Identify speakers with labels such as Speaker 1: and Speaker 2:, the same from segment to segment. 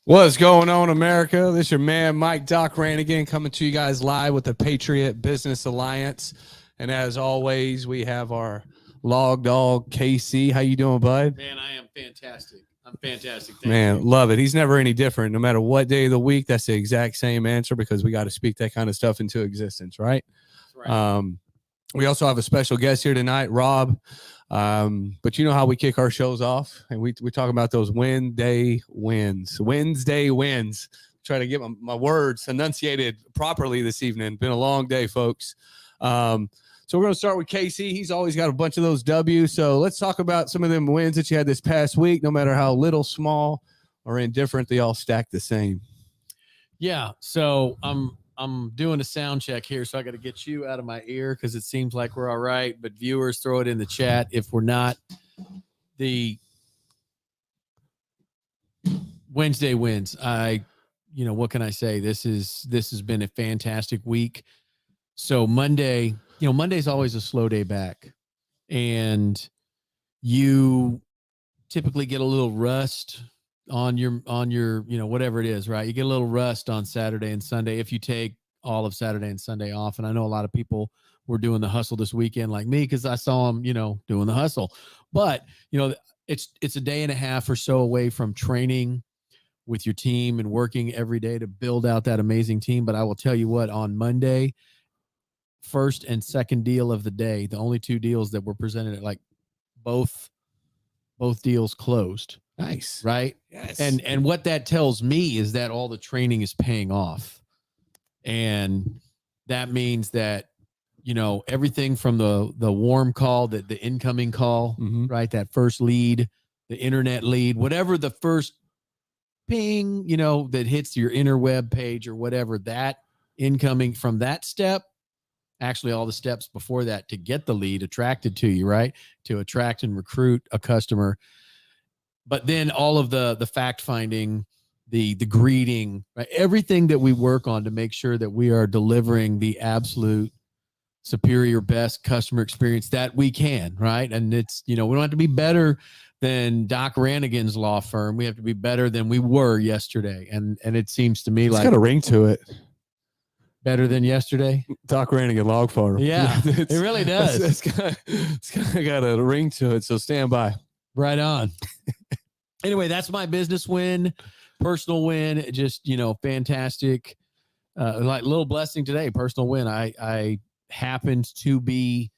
Speaker 1: What's going on, America? This is your man, Mike Doc Ranigan, coming to you guys live with the Patriot Business Alliance. And as always, we have our log dog, KC. How you doing, bud?
Speaker 2: Man, I am fantastic. I'm fantastic. Thank
Speaker 1: Man,
Speaker 2: you.
Speaker 1: love it. He's never any different. No matter what day of the week, that's the exact same answer because we got to speak that kind of stuff into existence, right?
Speaker 2: That's right.
Speaker 1: We also have a special guest here tonight, Rob. But you know how we kick our shows off, and we talk about those Wednesday wins. Try to get my words enunciated properly this evening. Been a long day, folks. So we're going to start with KC. He's always got a bunch of those W's. So let's talk about some of them wins that you had this past week. No matter how little, small, or indifferent, they all stack the same.
Speaker 2: Yeah. So I'm doing a sound check here, so I got to get you out of my ear because it seems like we're all right. But viewers, throw it in the chat if we're not. The Wednesday wins. What can I say? This has been a fantastic week. So Monday, Monday's always a slow day back, and you typically get a little rust on your whatever it is, right? You get a little rust on Saturday and Sunday if you take all of Saturday and Sunday off. And I know a lot of people were doing the hustle this weekend like me because I saw them, doing the hustle. But, it's a day and a half or so away from training with your team and working every day to build out that amazing team. But I will tell you what, on Monday, first and second deal of the day, the only two deals that were presented at both deals closed.
Speaker 1: Nice.
Speaker 2: Right.
Speaker 1: Yes.
Speaker 2: And what that tells me is that all the training is paying off. And that means that, everything from the warm call, the incoming call, right? That first lead, the internet lead, whatever the first ping, that hits your interweb page or whatever, that incoming from that step, actually all the steps before that to get the lead attracted to you, right? To attract and recruit a customer. But then all of the fact finding, the greeting, right? Everything that we work on to make sure that we are delivering the absolute superior best customer experience that we can, right? And it's, we don't have to be better than Doc Ranigan's law firm. We have to be better than we were yesterday. And it seems to me
Speaker 1: It's
Speaker 2: like
Speaker 1: got a ring to it.
Speaker 2: Better than yesterday.
Speaker 1: Doc Ranigan Log Farm.
Speaker 2: Yeah, it really does.
Speaker 1: It's kind of got a ring to it. So stand by.
Speaker 2: Right on. Anyway, that's my business win, personal win. Just, fantastic. Like little blessing today, personal win. I happened to be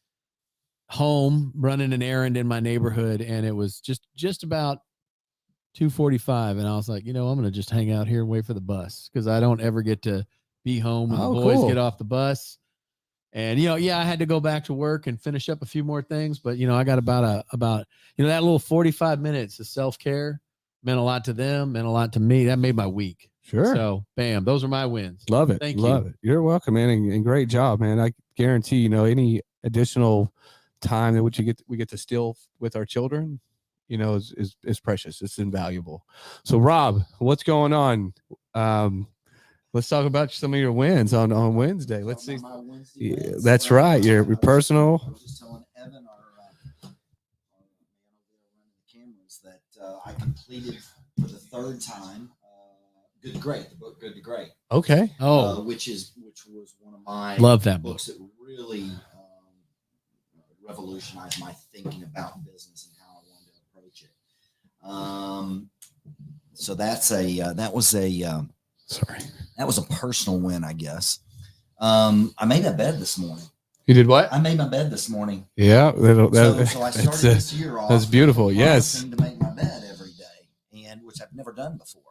Speaker 2: home running an errand in my neighborhood, and it was just about 2:45. And I was like, I'm going to just hang out here and wait for the bus because I don't ever get to be home when the boys get off the bus. And, I had to go back to work and finish up a few more things, but, I got about that little 45 minutes of self-care meant a lot to them, meant a lot to me. That made my week.
Speaker 1: Sure.
Speaker 2: So bam, those are my wins.
Speaker 1: Love it.
Speaker 2: Thank
Speaker 1: Love
Speaker 2: you.
Speaker 1: it. You're welcome, man. And great job, man. I guarantee, any additional time that we get to steal with our children, is precious. It's invaluable. So Rob, what's going on? Let's talk about some of your wins on Wednesday. Let's see. Yeah, that's right. Your personal.
Speaker 3: I was just telling Evan, our cameras, that I completed for the third time Good to Great, the book Good to Great.
Speaker 1: Okay.
Speaker 3: Which was one of my
Speaker 2: love that
Speaker 3: books that really revolutionized my thinking about business and how I wanted to approach it. So that was a personal win, I guess. I made my bed this morning.
Speaker 1: You did what?
Speaker 3: I made my bed this morning.
Speaker 1: Yeah.
Speaker 3: So I started this year off.
Speaker 1: That's beautiful. Yes.
Speaker 3: To make my bed every day, and which I've never done before.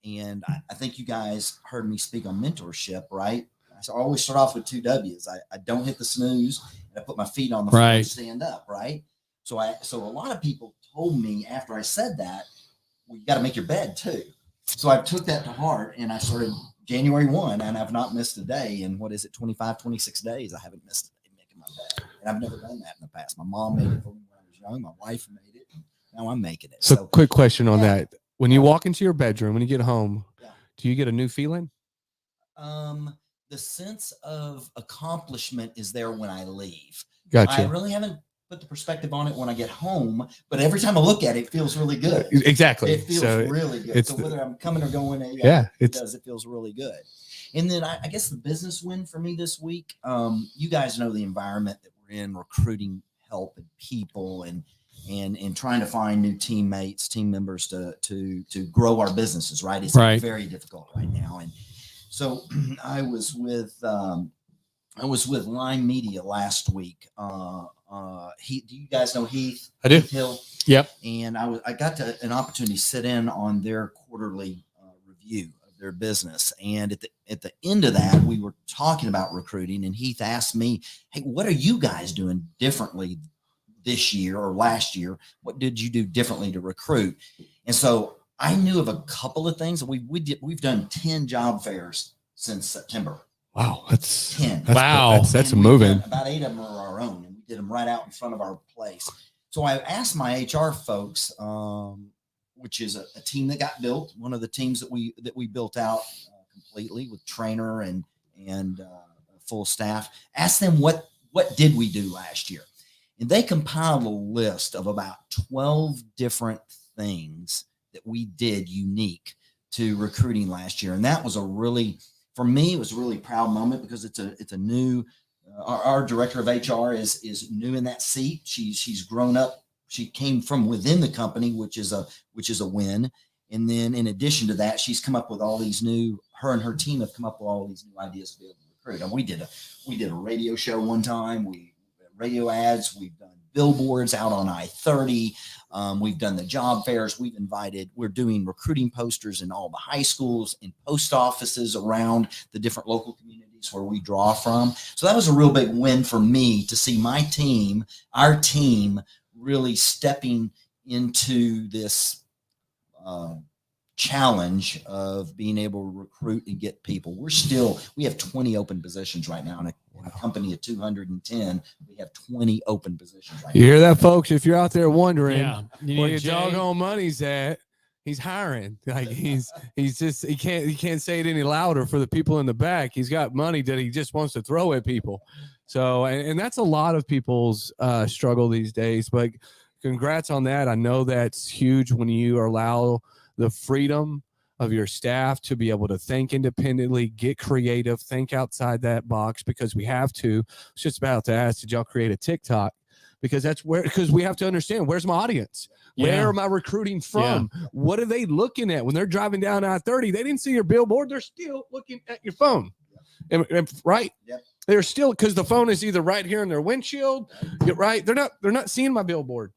Speaker 3: And I think you guys heard me speak on mentorship, right? I always start off with 2 W's. I don't hit the snooze, and I put my feet on the floor and stand up, right? So a lot of people told me after I said that, well, you got to make your bed too. So I took that to heart, and I started January 1, and I've not missed a day in 26 days. I haven't missed a day making my bed. And I've never done that in the past. My mom made it for me when I was young. My wife made it. And now I'm making it.
Speaker 1: So quick question on that. When you walk into your bedroom, when you get home, do you get a new feeling?
Speaker 3: The sense of accomplishment is there when I leave.
Speaker 1: Gotcha.
Speaker 3: I really haven't put the perspective on it when I get home, but every time I look at it, it feels really good.
Speaker 1: Exactly.
Speaker 3: It feels
Speaker 1: So
Speaker 3: really good.
Speaker 1: it's
Speaker 3: So
Speaker 1: the-
Speaker 3: whether I'm coming or going,
Speaker 1: yeah,
Speaker 3: it does. It feels really good. And then I guess the business win for me this week, you guys know the environment that we're in, recruiting help and people and trying to find new teammates, team members to grow our businesses, right? It's
Speaker 2: Right.
Speaker 3: very difficult right now. And so I was with Lime Media last week. Do you guys know Heath?
Speaker 1: I do.
Speaker 3: Heath Hill.
Speaker 2: Yep.
Speaker 3: And I got an opportunity to sit in on their quarterly review of their business. And at the end of that, we were talking about recruiting, and Heath asked me, "Hey, what are you guys doing differently this year or last year? What did you do differently to recruit?" And so I knew of a couple of things. We've done 10 job fairs since September.
Speaker 1: wow, that's
Speaker 3: 10.
Speaker 2: Wow.
Speaker 1: That's
Speaker 3: And we've
Speaker 1: moving.
Speaker 3: done about 8 of them are our own, and we did them right out in front of our place. So I asked my HR folks, which is a team that got built, one of the teams that we built out completely with trainer and full staff. Asked them what did we do last year, and they compiled a list of about 12 different things that we did unique to recruiting last year, and that was for me, it was a really proud moment because it's a new. Our director of HR is new in that seat. She's grown up. She came from within the company, which is a win. And then in addition to that, she's come up with all these her and her team have come up with all these new ideas to be able to recruit. And we did a radio show one time. We radio ads. We've done billboards out on I-30. We've done the job fairs. We're doing recruiting posters in all the high schools, in post offices around the different local communities where we draw from. So that was a real big win for me to see our team really stepping into this challenge of being able to recruit and get people. We have 20 open positions right now in a company of 210. We have 20 open positions right
Speaker 1: You
Speaker 3: now.
Speaker 1: hear that, folks? If you're out there wondering
Speaker 2: Yeah. You
Speaker 1: where
Speaker 2: need
Speaker 1: your
Speaker 2: Jay.
Speaker 1: doggone money's at, he's hiring. Like he can't say it any louder for the people in the back. He's got money that he just wants to throw at people. So, and that's a lot of people's struggle these days. But congrats on that. I know that's huge when you allow the freedom of your staff to be able to think independently, get creative, think outside that box, because we have to. I was just about to ask, did y'all create a TikTok? Because we have to understand, where's my audience? Where
Speaker 2: Yeah.
Speaker 1: am I recruiting from? What are they looking at when they're driving down I-30? They didn't see your billboard. They're still looking at your phone. Right?
Speaker 3: Yep.
Speaker 1: They're still, because the phone is either right here in their windshield. Right? They're not seeing my billboard,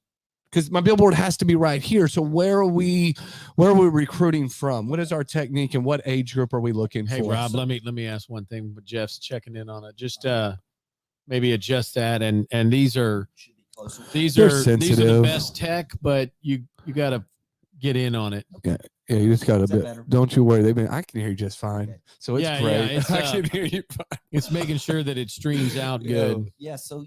Speaker 1: because my billboard has to be right here. So where are we recruiting from? What is our technique, and what age group are we looking
Speaker 2: Hey,
Speaker 1: for?
Speaker 2: Rob, let me ask one thing. But Jeff's checking in on it. Just maybe adjust that. And these are
Speaker 3: Should be closer.
Speaker 2: these
Speaker 1: They're
Speaker 2: are the
Speaker 1: sensitive.
Speaker 2: best tech, but you got to get in on it.
Speaker 1: Yeah, you just got a
Speaker 3: Is that
Speaker 1: bit.
Speaker 3: better?
Speaker 1: Don't you worry. I can hear you just fine.
Speaker 3: Okay.
Speaker 1: So it's
Speaker 2: Yeah,
Speaker 1: great.
Speaker 2: yeah, it's,
Speaker 1: I can hear you fine.
Speaker 2: It's making sure that it streams out good.
Speaker 3: Yeah. So,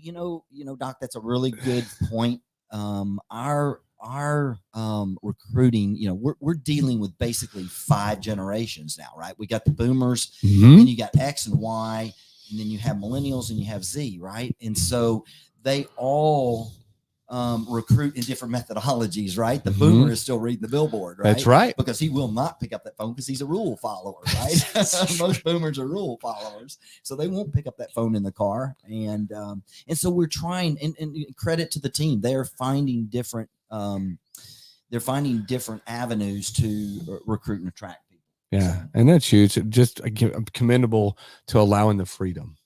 Speaker 3: Doc, that's a really good point. Our recruiting, we're dealing with basically 5 generations now, right? We got the boomers,
Speaker 1: Mhm.
Speaker 3: and you got X and Y, and then you have millennials and you have Z, right? And so they all recruit in different methodologies, right? The
Speaker 1: Mhm.
Speaker 3: boomer is still reading the billboard, right?
Speaker 1: That's right.
Speaker 3: Because he will not pick up that phone because he's a rule follower, right? Most boomers are rule followers, so they won't pick up that phone in the car. And so we're trying, and credit to the team, they're finding different avenues to recruit and attract people.
Speaker 1: Yeah, and that's huge. Just commendable to allowing the freedom.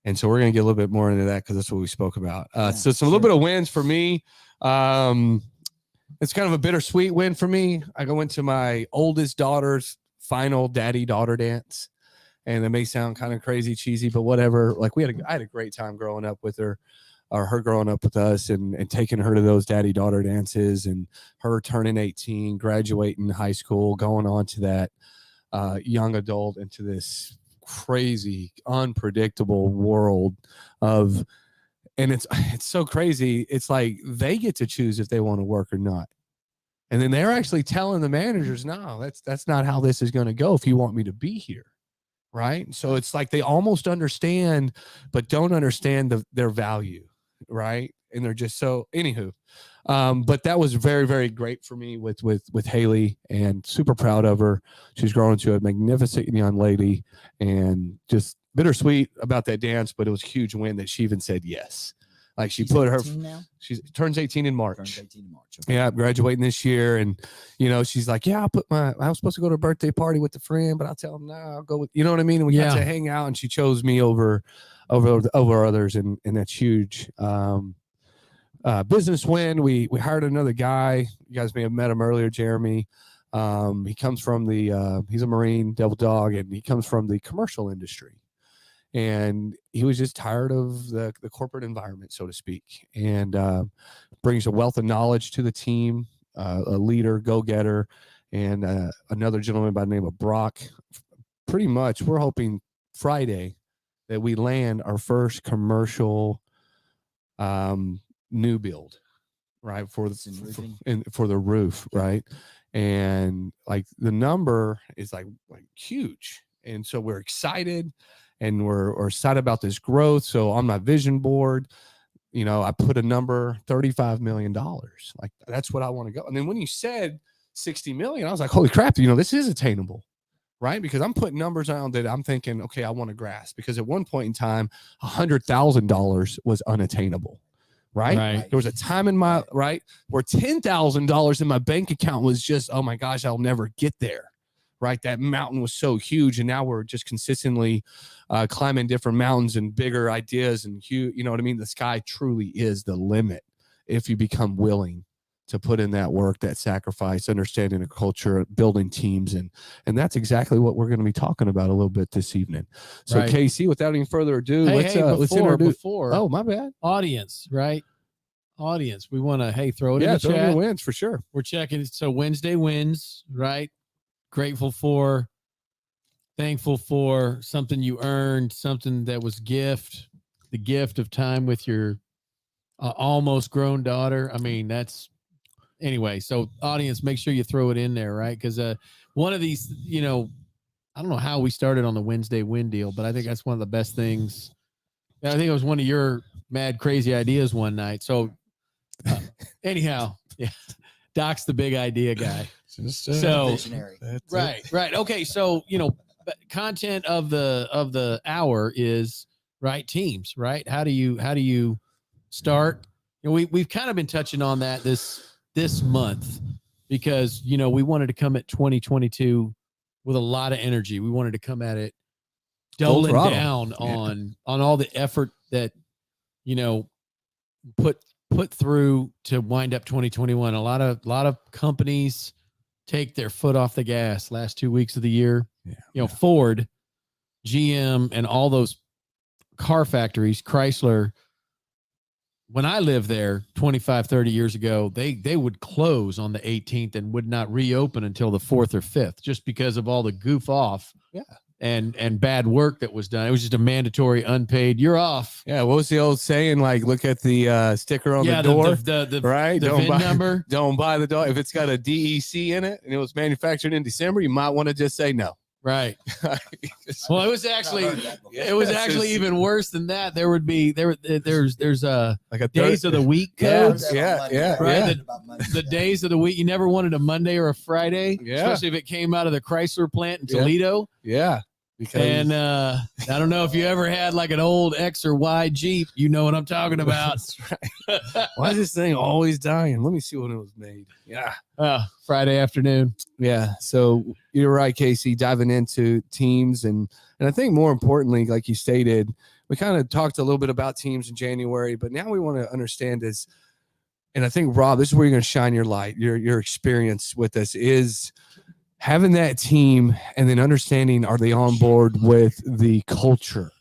Speaker 1: And so we're going to get a little bit more into that, because that's what we spoke about. So some little bit of wins for me. It's kind of a bittersweet win for me. I went to my oldest daughter's final daddy-daughter dance, and it may sound kind of crazy, cheesy, but whatever. Like I had a great time growing up with her, or her growing up with us, and taking her to those daddy-daughter dances, and her turning 18, graduating high school, going on to that young adult, into this crazy, unpredictable world of, and it's so crazy. It's like they get to choose if they want to work or not. And then they're actually telling the managers, no, that's not how this is going to go if you want me to be here. Right. So it's like they almost understand, but don't understand their value. Right. and they're just so anywho. But that was very, very great for me with Haley, and super proud of her. She's grown into a magnificent young lady, and just bittersweet about that dance, but it was a huge win that she even said yes. Like she
Speaker 3: She's
Speaker 1: put her,
Speaker 3: 18 now?
Speaker 1: she turns 18 in March.
Speaker 3: Turns 18 in March. Okay.
Speaker 1: Yeah, graduating this year, and she's like, yeah, I was supposed to go to a birthday party with a friend, but I'll tell them no, I'll go with, you know what I mean? And we got to hang out, and she chose me over others, and that's huge. Business win. We hired another guy. You guys may have met him earlier, Jeremy. He comes from he's a Marine, Devil Dog, and he comes from the commercial industry. And he was just tired of the corporate environment, so to speak, and brings a wealth of knowledge to the team, a leader, go-getter, and another gentleman by the name of Brock. Pretty much, we're hoping Friday that we land our first commercial new build, right, for the roof, right? And like the number is like huge, and so we're excited. And we're excited about this growth. So on my vision board, I put a number, $35 million. Like that's what I want to go. And then when you said 60 million, I was like, holy crap, this is attainable, right? Because I'm putting numbers on that I'm thinking, okay, I want to grasp. Because at one point in time, $100,000 was unattainable, right? There was a time in my where $10,000 in my bank account was just, oh my gosh, I'll never get there. Right, that mountain was so huge, and now we're just consistently climbing different mountains and bigger ideas, and huge. You know what I mean? The sky truly is the limit if you become willing to put in that work, that sacrifice, understanding the culture, building teams, and that's exactly what we're going to be talking about a little bit this evening. So, KC, without any further ado, let's introduce. Oh, my bad.
Speaker 2: Audience, right? Audience, we want to throw it in the chat.
Speaker 1: Wins for sure.
Speaker 2: We're checking. So Wednesday wins, right? Grateful for, thankful for, something you earned, something that was the gift of time with your almost grown daughter. I mean, that's anyway. So audience, make sure you throw it in there, right? Because one of these, I don't know how we started on the Wednesday win deal, but I think that's one of the best things. I think it was one of your mad crazy ideas one night. So anyhow, yeah, Doc's the big idea guy. So right. Okay. So, content of the hour is right. Teams, right. How do you start? We've kind of been touching on that this month because, we wanted to come at 2022 with a lot of energy. We wanted to come at it doubling down on all the effort that, put through to wind up 2021. A lot of companies take their foot off the gas last 2 weeks of the year. Ford, GM, and all those car factories, Chrysler. When I lived there 25, 30 years ago, they would close on the 18th and would not reopen until the 4th or 5th, just because of all the goof off and bad work that was done. It was just a mandatory unpaid, you're off.
Speaker 1: Yeah. What was the old saying? Like, look at the sticker on the door, right?
Speaker 2: The VIN number.
Speaker 1: Don't buy the door. If it's got a DEC in it and it was manufactured in December, you might want to just say no.
Speaker 2: Right. Well, it was actually even worse than that. There's like a days of the week codes.
Speaker 1: Yeah.
Speaker 2: Right. The days of the week. You never wanted a Monday or a Friday, especially if it came out of the Chrysler plant in Toledo.
Speaker 1: Yeah.
Speaker 2: And I don't know if you ever had like an old X or Y Jeep. You know what I'm talking about.
Speaker 1: That's right. Why is this thing always dying? Let me see when it was made. Yeah.
Speaker 2: Friday afternoon.
Speaker 1: Yeah. So you're right, Casey, diving into teams. And I think more importantly, like you stated, we kind of talked a little bit about teams in January, but now we want to understand this. And I think, Rob, this is where you're going to shine your light. Your experience with this is having that team and then understanding, are they on board with the culture,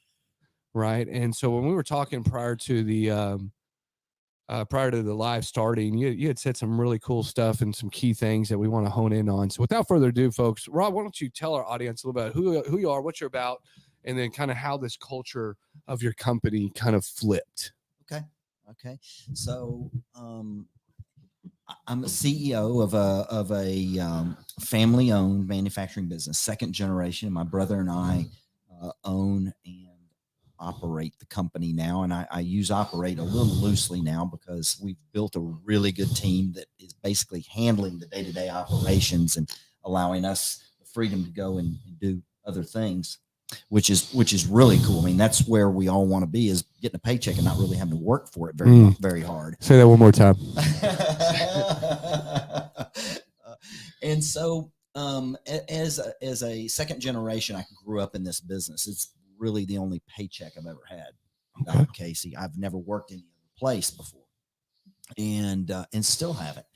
Speaker 1: right? And so when we were talking prior to the live starting, you had said some really cool stuff and some key things that we want to hone in on. So without further ado, folks, Rob, why don't you tell our audience a little bit who you are, what you're about, and then kind of how this culture of your company kind of flipped.
Speaker 3: Okay. So, I'm a CEO of a family-owned manufacturing business, second generation. My brother and I own and operate the company now. And I use operate a little loosely now because we've built a really good team that is basically handling the day-to-day operations and allowing us the freedom to go and do other things, which is really cool. I mean, that's where we all want to be, is getting a paycheck and not really having to work for it very hard.
Speaker 1: Say that one more time.
Speaker 3: And so, as a second generation, I grew up in this business. It's really the only paycheck I've ever had,
Speaker 1: Okay.
Speaker 3: Casey. I've never worked any other place before, and still haven't.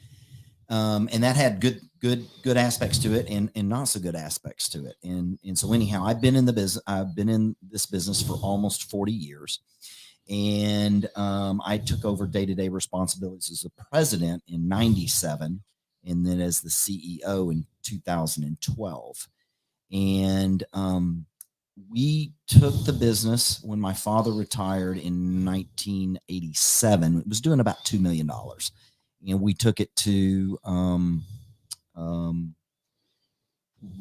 Speaker 3: And that had good aspects to it, and not so good aspects to it. And so anyhow, I've been in this business for almost 40 years. And I took over day-to-day responsibilities as the president in 97, and then as the CEO in 2012. And we took the business when my father retired in 1987. It was doing about $2 million. And we took it to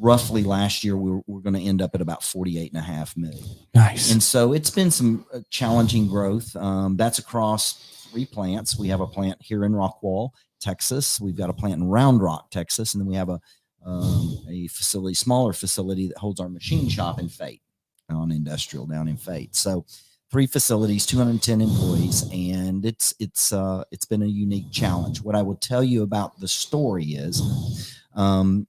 Speaker 3: roughly last year, we're going to end up at about 48.5 million.
Speaker 1: Nice.
Speaker 3: And so it's been some challenging growth. That's across 3 plants. We have a plant here in Rockwall, Texas. We've got a plant in Round Rock, Texas. And then we have a facility, smaller facility that holds our machine shop in Fate, on Industrial down in Fate. So 3 facilities, 210 employees, and it's been a unique challenge. What I will tell you about the story is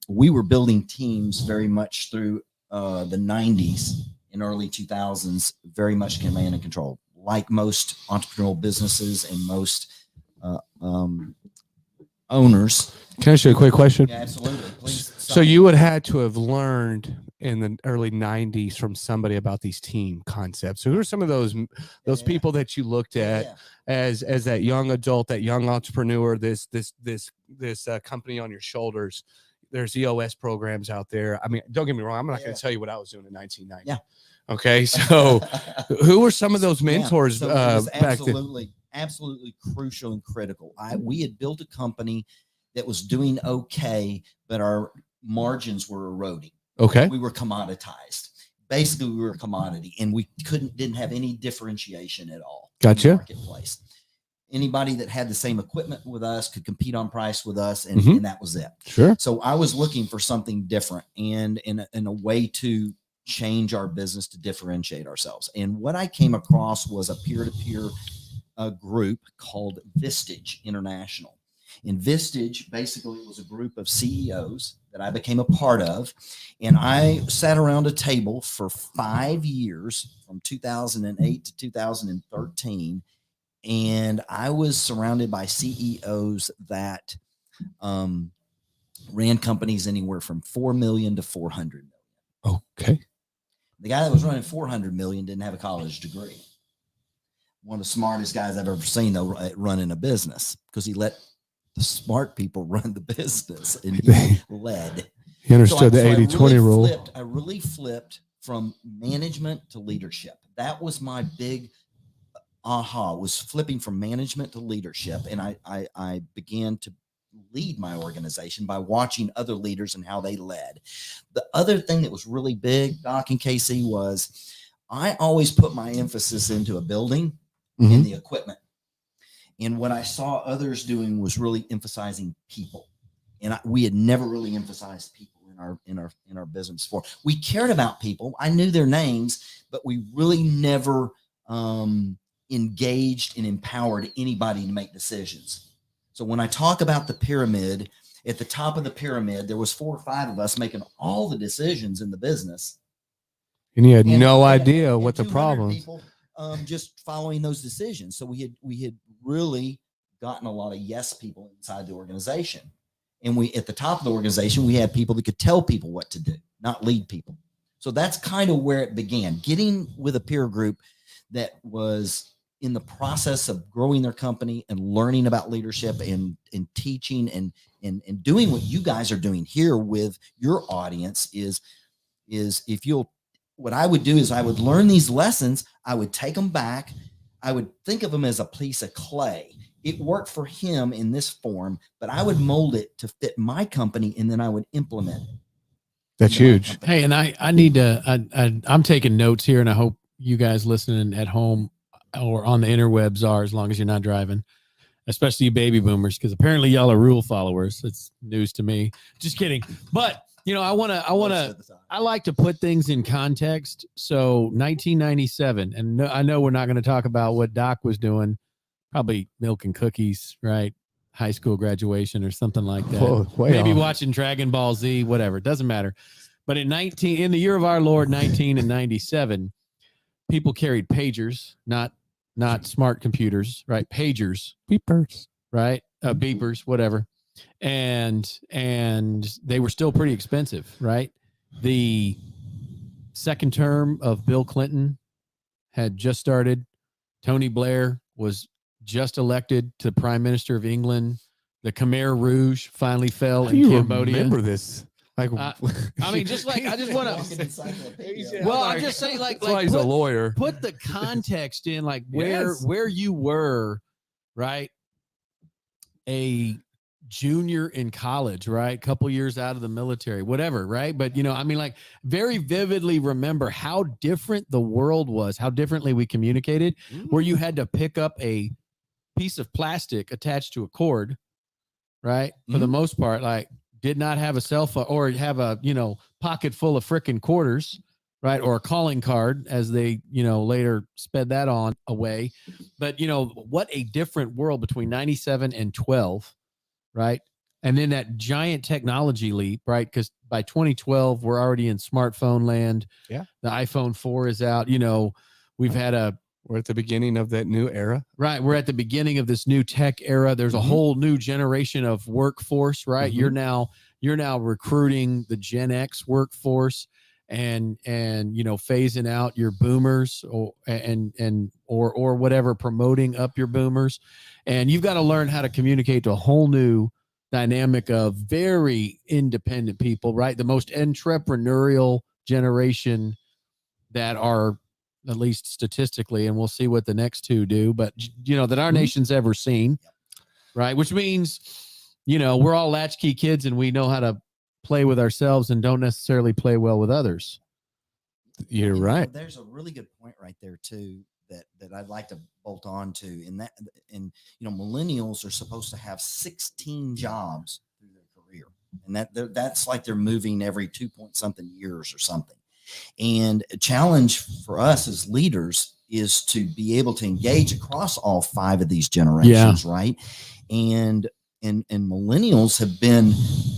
Speaker 3: we were building teams very much through the 90s and early 2000s, very much command and control, like most entrepreneurial businesses and most owners.
Speaker 1: Can I ask you a quick question?
Speaker 3: Yeah, absolutely. Please.
Speaker 1: So you would have had to have learned in the early 90s from somebody about these team concepts. So who are some of those people that you looked at as that young adult, that young entrepreneur, this company on your shoulders? There's EOS programs out there. I mean, don't get me wrong, I'm not going to tell you what I was doing in 1990.
Speaker 3: Yeah.
Speaker 1: Okay. So who were some of those mentors
Speaker 3: So it was
Speaker 1: back then?
Speaker 3: absolutely crucial and critical. We had built a company that was doing okay, but our margins were eroding.
Speaker 1: Okay.
Speaker 3: We were commoditized. Basically, we were a commodity, and we didn't have any differentiation at all.
Speaker 1: Gotcha.
Speaker 3: In the marketplace. Anybody that had the same equipment with us could compete on price with us, and,
Speaker 1: Mhm.
Speaker 3: and that was it.
Speaker 1: Sure.
Speaker 3: So I was looking for something different and in a way to change our business, to differentiate ourselves. And what I came across was a peer-to-peer group called Vistage International. And Vistage basically was a group of CEOs that I became a part of. And I sat around a table for 5 years, from 2008 to 2013. And I was surrounded by CEOs that ran companies anywhere from 4 million to 400 million.
Speaker 1: Okay.
Speaker 3: The guy that was running 400 million didn't have a college degree. One of the smartest guys I've ever seen, though, at running a business, because he let the smart people run the business, and he led.
Speaker 1: He understood the
Speaker 3: So I
Speaker 1: 80-20
Speaker 3: really
Speaker 1: rule.
Speaker 3: I really flipped from management to leadership. That was my big aha, was flipping from management to leadership. And I began to lead my organization by watching other leaders and how they led. The other thing that was really big, Doc and Casey, was I always put my emphasis into a building and the equipment. And what I saw others doing was really emphasizing people. And we had never really emphasized people in our business before. We cared about people. I knew their names, but we really never engaged and empowered anybody to make decisions. So when I talk about the pyramid, at the top of the pyramid, there was 4 or 5 of us making all the decisions in the business.
Speaker 1: And you had
Speaker 3: And
Speaker 1: no
Speaker 3: we had-
Speaker 1: idea
Speaker 3: and
Speaker 1: what the
Speaker 3: 200
Speaker 1: problem.
Speaker 3: people just following those decisions. So we had really gotten a lot of yes people inside the organization. And we, at the top of the organization, we had people that could tell people what to do, not lead people. So that's kind of where it began, getting with a peer group that was in the process of growing their company and learning about leadership and teaching and doing what you guys are doing here with your audience is if you'll, what I would do is I would learn these lessons. I would take them back. I would think of them as a piece of clay. It worked for him in this form, but I would mold it to fit my company, and then I would implement it.
Speaker 1: That's
Speaker 3: into my
Speaker 1: huge.
Speaker 3: company.
Speaker 2: Hey, and I need to, I'm taking notes here, and I hope you guys listening at home or on the interwebs are, as long as you're not driving, especially you baby boomers, because apparently y'all are rule followers. It's news to me. Just kidding. But I like to put things in context. So 1997, and I know we're not going to talk about what Doc was doing, probably milk and cookies, right? High school graduation or something like that.
Speaker 1: Whoa, way
Speaker 2: Maybe
Speaker 1: off.
Speaker 2: watching Dragon Ball Z, whatever. It doesn't matter. But in the year of our Lord, 1997, people carried pagers, not smart computers, right? Pagers,
Speaker 1: Beepers.
Speaker 2: right? Beepers, whatever. And they were still pretty expensive, right? The second term of Bill Clinton had just started. Tony Blair was just elected to Prime Minister of England. The Khmer Rouge finally fell in Cambodia.
Speaker 1: Remember this? Like,
Speaker 2: I mean, just like I just want to. Well, I'm just saying, like
Speaker 1: that's why he's a lawyer.
Speaker 2: Put the context in, like where you were, right? A junior in college, right? Couple years out of the military, whatever, right? But I mean, like, very vividly remember how different the world was, how differently we communicated, where you had to pick up a piece of plastic attached to a cord, right? For the most part, like, did not have a cell phone or have a, pocket full of frickin' quarters, right? Or a calling card, as they, later sped that on away. But, what a different world between 97 and 12, right? And then that giant technology leap, right? Because by 2012, we're already in smartphone land.
Speaker 1: Yeah.
Speaker 2: The iPhone 4 is out. We've had
Speaker 1: we're at the beginning of that new era.
Speaker 2: Right. We're at the beginning of this new tech era. There's a whole new generation of workforce, right? You're now recruiting the Gen X workforce and phasing out your boomers or whatever, promoting up your boomers. And you've got to learn how to communicate to a whole new dynamic of very independent people, right? The most entrepreneurial generation that are, at least statistically, and we'll see what the next two do, but that our nation's ever seen, right? Which means, we're all latchkey kids and we know how to play with ourselves and don't necessarily play well with others.
Speaker 1: You're right.
Speaker 3: There's a really good point right there too that I'd like to bolt on to, and millennials are supposed to have 16 jobs through their career, and that's like they're moving every 2-point-something years or something. And a challenge for us as leaders is to be able to engage across all 5 of these generations, right? And millennials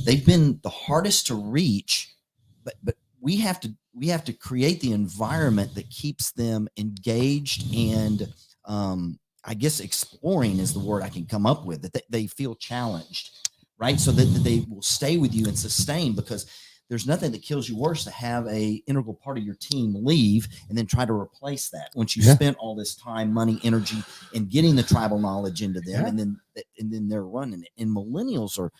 Speaker 3: they've been the hardest to reach, but we have to create the environment that keeps them engaged and I guess exploring is the word I can come up with, that they feel challenged, right? So that they will stay with you and sustain, because there's nothing that kills you worse to have a integral part of your team leave and then try to replace that once you spent all this time, money, energy in getting the tribal knowledge into them, and then they're running it. And millennials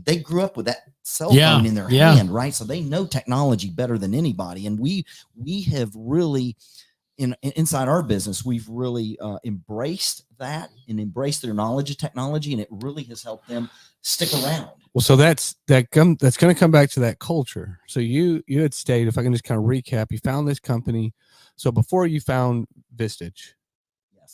Speaker 3: they grew up with that cell phone in their hand, right? So they know technology better than anybody. And we have really, inside our business, we've really embraced that and embraced their knowledge of technology, and it really has helped them stick around.
Speaker 1: Well, so that's going to come back to that culture. So you had stated, if I can just kind of recap, you found this company. So before you found Vistage,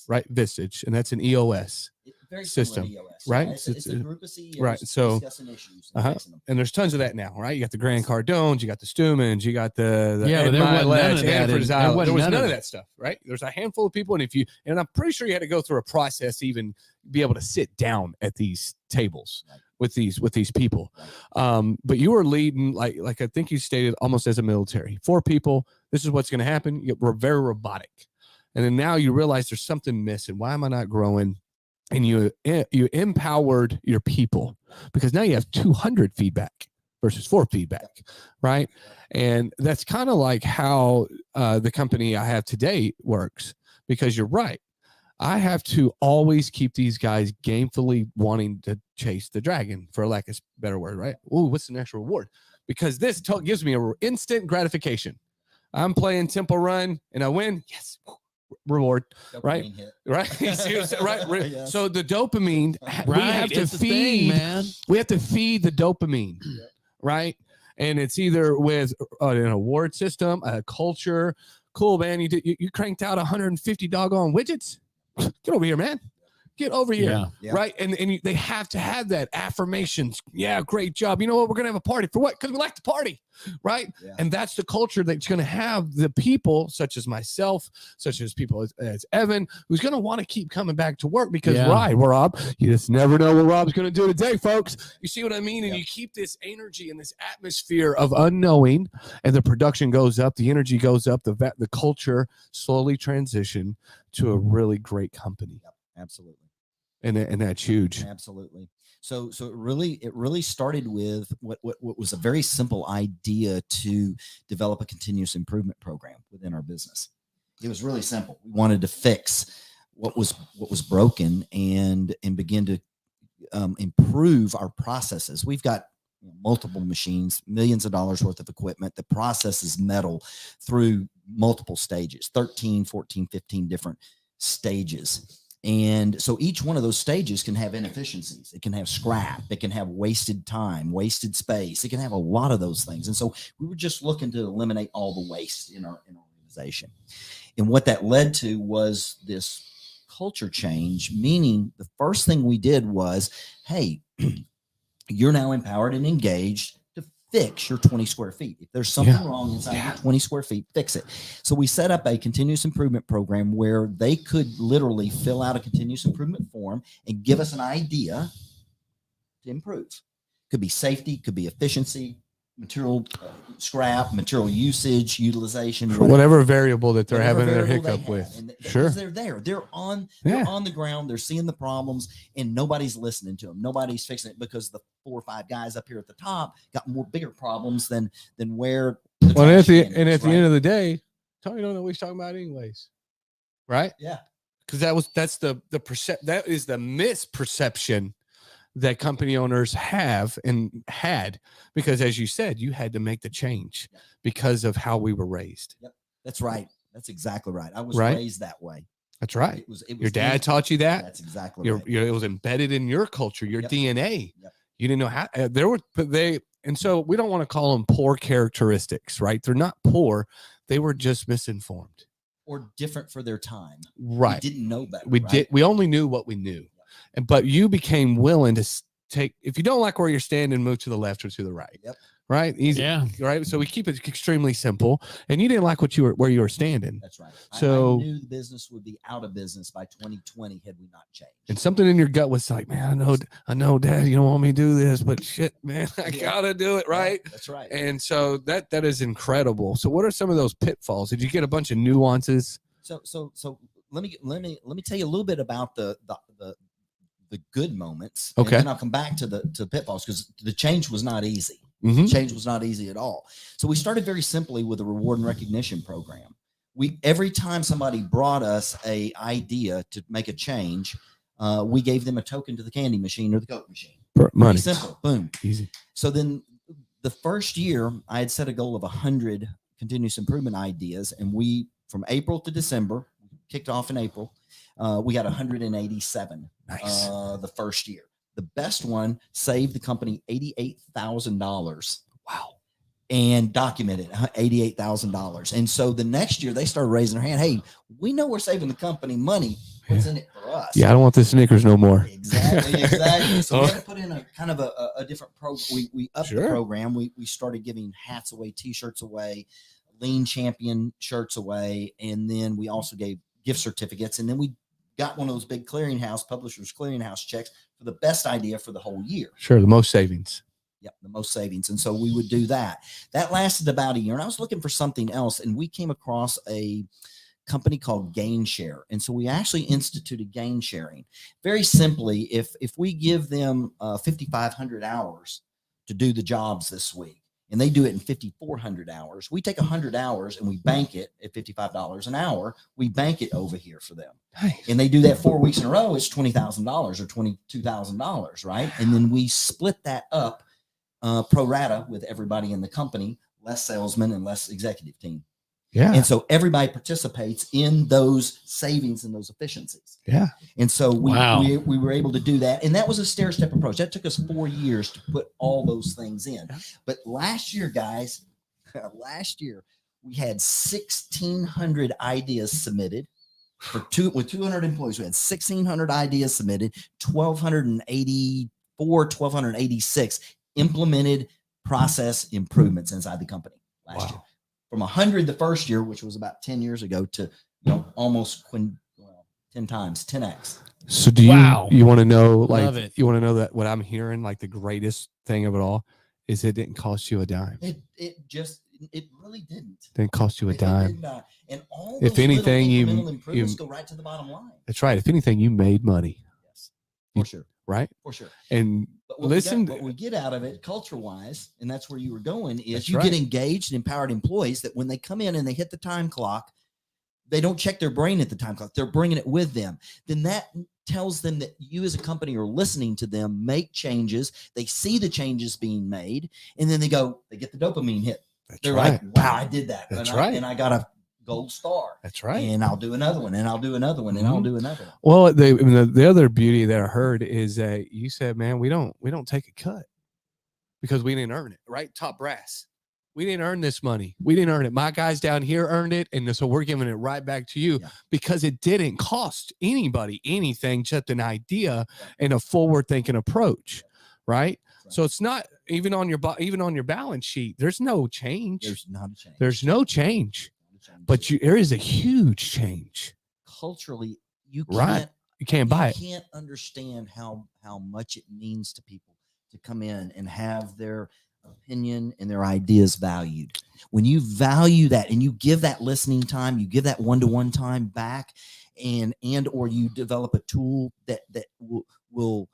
Speaker 1: right? Vistage, and that's an EOS
Speaker 3: very
Speaker 1: system,
Speaker 3: EOS,
Speaker 1: right?
Speaker 3: It's a group of CEOs,
Speaker 1: right? So
Speaker 3: discussing issues and fixing them.
Speaker 1: and there's tons of that now, right? You got the Grant Cardones, you got the Stumans, you got the
Speaker 2: but there wasn't none of that.
Speaker 1: There was none of that stuff, right? There's a handful of people, and I'm pretty sure you had to go through a process to even be able to sit down at these tables. Right. With these people, but you were leading like I think you stated, almost as a military. 4 people. This is what's going to happen. We're very robotic, and then now you realize there's something missing. Why am I not growing? And you empowered your people, because now you have 200 feedback versus 4 feedback, right? And that's kind of like how the company I have today works, because you're right. I have to always keep these guys gamefully wanting to chase the dragon, for lack of a better word, right? Ooh, what's the next reward? Because this gives me an instant gratification. I'm playing Temple Run and I win. Yes, reward, right? Right, right. Yeah. So the dopamine, we have to feed, man. We have to feed the dopamine, right? And it's either with an award system, a culture cool, man. You cranked out 150 doggone widgets. Get over here, man. Get over here.
Speaker 2: Yeah.
Speaker 3: Yeah.
Speaker 1: Right. And they have to have that affirmations. Yeah, great job. You know what? We're going to have a party for what? Because we like to party. Right.
Speaker 3: Yeah.
Speaker 1: And that's the culture that's going to have the people such as myself, such as people as Evan, who's going to want to keep coming back to work because, right, Rob, you just never know what Rob's going to do today, folks. You see what I mean? And you keep this energy and this atmosphere of unknowing, and the production goes up, the energy goes up, the culture slowly transition to a really great company.
Speaker 3: Yep, absolutely.
Speaker 1: And that's huge.
Speaker 3: Absolutely. So it really started with what was a very simple idea to develop a continuous improvement program within our business. It was really simple. We wanted to fix what was broken and begin to improve our processes. We've got multiple machines, millions of dollars worth of equipment that processes metal through multiple stages, 13, 14, 15 different stages. And so each one of those stages can have inefficiencies. It can have scrap. It can have wasted time, wasted space. It can have a lot of those things. And so we were just looking to eliminate all the waste in our organization. And what that led to was this culture change, meaning the first thing we did was, hey, you're now empowered and engaged to fix your 20 square feet. If there's something wrong inside your 20 square feet, fix it. So we set up a continuous improvement program where they could literally fill out a continuous improvement form and give us an idea to improve. Could be safety, could be efficiency, material scrap, material usage, utilization,
Speaker 1: whatever variable that they're
Speaker 3: whatever
Speaker 1: having their
Speaker 3: variable they
Speaker 1: hiccup
Speaker 3: have.
Speaker 1: with.
Speaker 3: And
Speaker 1: Sure.
Speaker 3: They're there. They're on the ground. They're seeing the problems and nobody's listening to them. Nobody's fixing it because the 4 or 5 guys up here at the top got bigger problems than where the
Speaker 1: Well, at the
Speaker 3: trash can is,
Speaker 1: the end of the day, Tony don't know what he's talking about anyways. Right?
Speaker 3: Yeah.
Speaker 1: Because that's the that is the misperception that company owners have and had, because as you said, you had to make the change because of how we were raised.
Speaker 3: Yep. That's right. That's exactly right. I was
Speaker 1: Right?
Speaker 3: raised that way.
Speaker 1: That's right.
Speaker 3: It was
Speaker 1: Your dad taught you that.
Speaker 3: That's exactly right.
Speaker 1: It was embedded in your culture, your
Speaker 3: Yep.
Speaker 1: DNA.
Speaker 3: Yep.
Speaker 1: You didn't know how and so we don't want to call them poor characteristics, right? They're not poor. They were just misinformed.
Speaker 3: Or different for their time.
Speaker 1: Right.
Speaker 3: We didn't know better.
Speaker 1: We only knew what we knew. But you became willing to take, if you don't like where you're standing, move to the left or to the right.
Speaker 3: Yep.
Speaker 1: Right. Easy.
Speaker 2: Yeah.
Speaker 1: Right. So we keep it extremely simple. And you didn't like where you were standing.
Speaker 3: That's right.
Speaker 1: So
Speaker 3: I knew the business would be out of business by 2020 had we not changed.
Speaker 1: And something in your gut was like, man, I know, Dad, you don't want me to do this, but shit, man, I gotta do it, right?
Speaker 3: Yeah, that's right.
Speaker 1: And so that is incredible. So what are some of those pitfalls? Did you get a bunch of nuances?
Speaker 3: So let me tell you a little bit about the good moments.
Speaker 1: Okay.
Speaker 3: And then I'll come back to the pitfalls because the change was not easy.
Speaker 1: Mm-hmm.
Speaker 3: Change was not easy at all. So we started very simply with a reward and recognition program. Every time somebody brought us a idea to make a change, we gave them a token to the candy machine or the Coke machine.
Speaker 1: Money.
Speaker 3: Pretty simple. Boom.
Speaker 1: Easy.
Speaker 3: So then the first year I had set a goal of 100 continuous improvement ideas. And we, from April to December, kicked off in April, we got 187
Speaker 1: Nice.
Speaker 3: the first year. The best one saved the company $88,000.
Speaker 1: Wow.
Speaker 3: And documented $88,000. And so the next year they started raising their hand. Hey, we know we're saving the company money. What's in it for us?
Speaker 1: Yeah, I don't want the Snickers no more.
Speaker 3: Exactly. So we had to put in a kind of a different program. We upped the
Speaker 1: Sure.
Speaker 3: program. We started giving hats away, T-shirts away, Lean Champion shirts away, and then we also gave gift certificates. And then we got one of those big publishers clearinghouse checks for the best idea for the whole year.
Speaker 1: Sure, the most savings.
Speaker 3: Yep, the most savings. And so we would do that. That lasted about a year. And I was looking for something else. And we came across a company called GainShare. And so we actually instituted gain sharing. Very simply, if we give them 5,500 hours to do the jobs this week, and they do it in 5,400 hours, we take 100 hours and we bank it at $55 an hour. We bank it over here for them.
Speaker 1: Nice.
Speaker 3: And they do that 4 weeks in a row. It's $20,000 or $22,000, right? And then we split that up pro rata with everybody in the company, less salesmen and less executive team.
Speaker 1: Yeah.
Speaker 3: And so everybody participates in those savings and those efficiencies.
Speaker 1: Yeah.
Speaker 3: And so
Speaker 2: Wow.
Speaker 3: we were able to do that. And that was a stair-step approach. That took us 4 years to put all those things in. But last year, guys, We had 1,600 ideas submitted with 200 employees. We had 1,600 ideas submitted, 1,286 implemented process improvements inside the company last year. From 100 the first year, which was about 10 years ago, to almost 10 times, 10x.
Speaker 1: So do you want to know, like,
Speaker 2: Love it.
Speaker 1: you want to know that what I'm hearing, like the greatest thing of it all is it didn't cost you a dime.
Speaker 3: It really didn't.
Speaker 1: Didn't cost you a
Speaker 3: It
Speaker 1: dime.
Speaker 3: did not. And all
Speaker 1: If
Speaker 3: those
Speaker 1: anything,
Speaker 3: little
Speaker 1: you-
Speaker 3: incremental improvements go right to the bottom line.
Speaker 1: That's right. If anything, you made money,
Speaker 3: Yes, for sure,
Speaker 1: right?
Speaker 3: for sure.
Speaker 1: And
Speaker 3: But
Speaker 1: listen,
Speaker 3: what we get out of it, culture wise, and that's where you were going, is
Speaker 1: That's
Speaker 3: you
Speaker 1: right.
Speaker 3: get engaged and empowered employees that when they come in and they hit the time clock, they don't check their brain at the time clock. They're bringing it with them. Then that tells them that you as a company are listening to them, make changes. They see the changes being made, and then they get the dopamine hit.
Speaker 1: that's
Speaker 3: They're
Speaker 1: right.
Speaker 3: like, wow, I did that.
Speaker 1: That's
Speaker 3: and
Speaker 1: right.
Speaker 3: And I got a gold star.
Speaker 1: That's right.
Speaker 3: And I'll do another one, and I'll do another one, and I'll
Speaker 1: Mhm.
Speaker 3: do another one.
Speaker 1: Well, the other beauty that I heard is that you said, man, we don't take a cut because we didn't earn it, right? Top brass. We didn't earn this money. We didn't earn it. My guys down here earned it. And so we're giving it right back to you
Speaker 3: Yeah.
Speaker 1: because it didn't cost anybody anything, just an idea and a forward thinking approach. Right.
Speaker 3: Right.
Speaker 1: So it's not even on your balance sheet. There's no change.
Speaker 3: There's not a change.
Speaker 1: There's no change,
Speaker 3: Not a change.
Speaker 1: but there is a huge change.
Speaker 3: culturally, you can't
Speaker 1: Right. You can't buy it.
Speaker 3: can't understand how much it means to people to come in and have their opinion and their ideas valued. When you value that and you give that listening time, you give that one-to-one time back, and or you develop a tool that will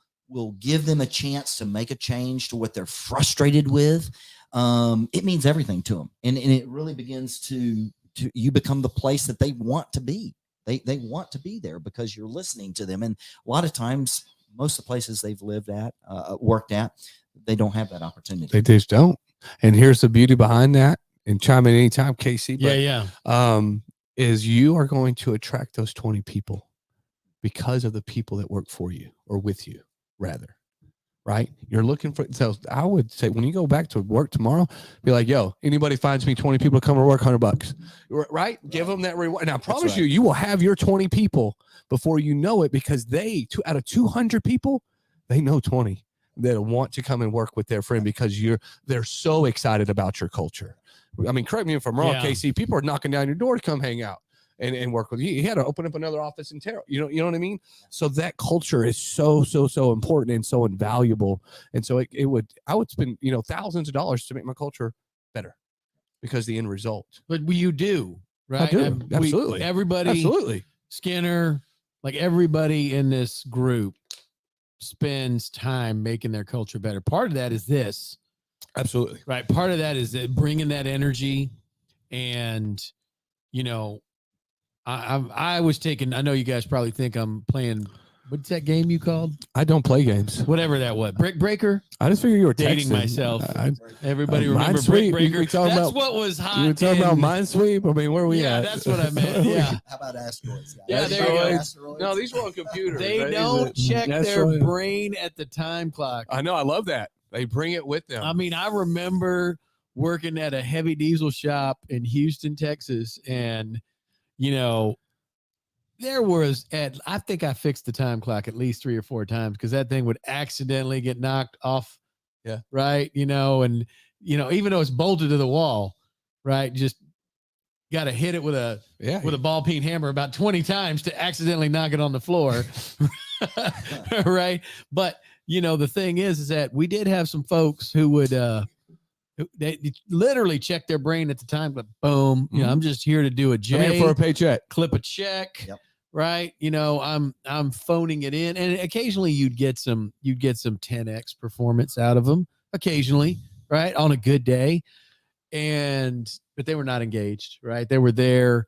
Speaker 3: give them a chance to make a change to what they're frustrated with. It means everything to them, and it really begins to you become the place that they want to be. They want to be there because you're listening to them. And a lot of times, most of the places they've lived at, worked at, they don't have that opportunity.
Speaker 1: They just don't. And here's the beauty behind that. And chime in anytime, Casey. But, is you are going to attract those 20 people because of the people that work for you or with you, rather. Right? You're looking for. So I would say when you go back to work tomorrow, be like, yo, anybody finds me 20 people to come to work, $100. Right? Give them that reward. And I promise
Speaker 3: right.
Speaker 1: you will have your 20 people before you know it, because out of 200 people, they know 20 that want to come and work with their friend because they're so excited about your culture. I mean, correct me if I'm wrong,
Speaker 2: Yeah.
Speaker 1: KC. People are knocking down your door to come hang out and work with you. You had to open up another office in Terrell. You know what I mean? So that culture is so important and so invaluable. And so I would spend, thousands of dollars to make my culture better because the end result.
Speaker 2: But you do, right?
Speaker 1: do. Absolutely.
Speaker 2: Everybody,
Speaker 1: Absolutely.
Speaker 2: Skinner, like everybody in this group spends time making their culture better. Part of that is this,
Speaker 1: Absolutely.
Speaker 2: right? Part of that is that bringing that energy, and I was taking. I know you guys probably think I'm playing. What's that game you called?
Speaker 1: I don't play games.
Speaker 2: Whatever that was, Brick Breaker.
Speaker 1: I just figured you were
Speaker 2: Dating
Speaker 1: texting.
Speaker 2: myself.
Speaker 1: I,
Speaker 2: Everybody remember
Speaker 1: Minesweep?
Speaker 2: Brick Breaker?
Speaker 1: We talking
Speaker 2: That's
Speaker 1: about-
Speaker 2: what was hot.
Speaker 1: you were talking about
Speaker 2: in-
Speaker 1: Minesweep? I mean, where are we
Speaker 2: Yeah,
Speaker 1: at?
Speaker 2: that's what I meant. Yeah.
Speaker 3: How about asteroids? Guys?
Speaker 2: Yeah, there you go.
Speaker 3: Asteroids?
Speaker 1: No, these were on computers.
Speaker 2: They
Speaker 1: right?
Speaker 2: don't check
Speaker 1: That's
Speaker 2: their
Speaker 1: right.
Speaker 2: brain at the time clock.
Speaker 1: I know. I love that. They bring it with them.
Speaker 2: I mean, I remember working at a heavy diesel shop in Houston, Texas, and there was I think I fixed the time clock at least 3 or 4 times because that thing would accidentally get knocked off.
Speaker 1: Yeah.
Speaker 2: Right. And even though it's bolted to the wall, right, just got to hit it with a ball peen hammer about 20 times to accidentally knock it on the floor. Right. But the thing is that we did have some folks who would they literally check their brain at the time, but boom, I'm just here to do a
Speaker 1: I'm here
Speaker 2: J,
Speaker 1: for a paycheck.
Speaker 2: clip a check.
Speaker 3: Yep.
Speaker 2: Right. I'm phoning it in, and occasionally you'd get some 10x performance out of them occasionally, right, on a good day. But they were not engaged, right? They were there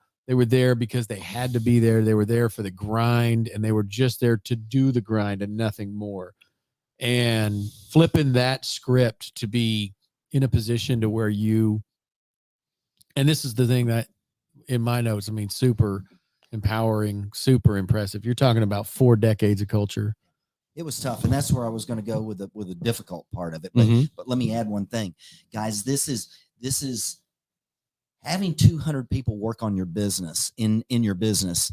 Speaker 2: because they had to be there. They were there for the grind, and they were just there to do the grind and nothing more. And flipping that script to be in a position to where and this is the thing that in my notes, I mean, super empowering, super impressive. You're talking about 4 decades of culture.
Speaker 3: It was tough, and that's where I was going to go with the difficult part of it.
Speaker 1: Mm-hmm.
Speaker 3: But let me add one thing, guys. This is having 200 people work on your business in your business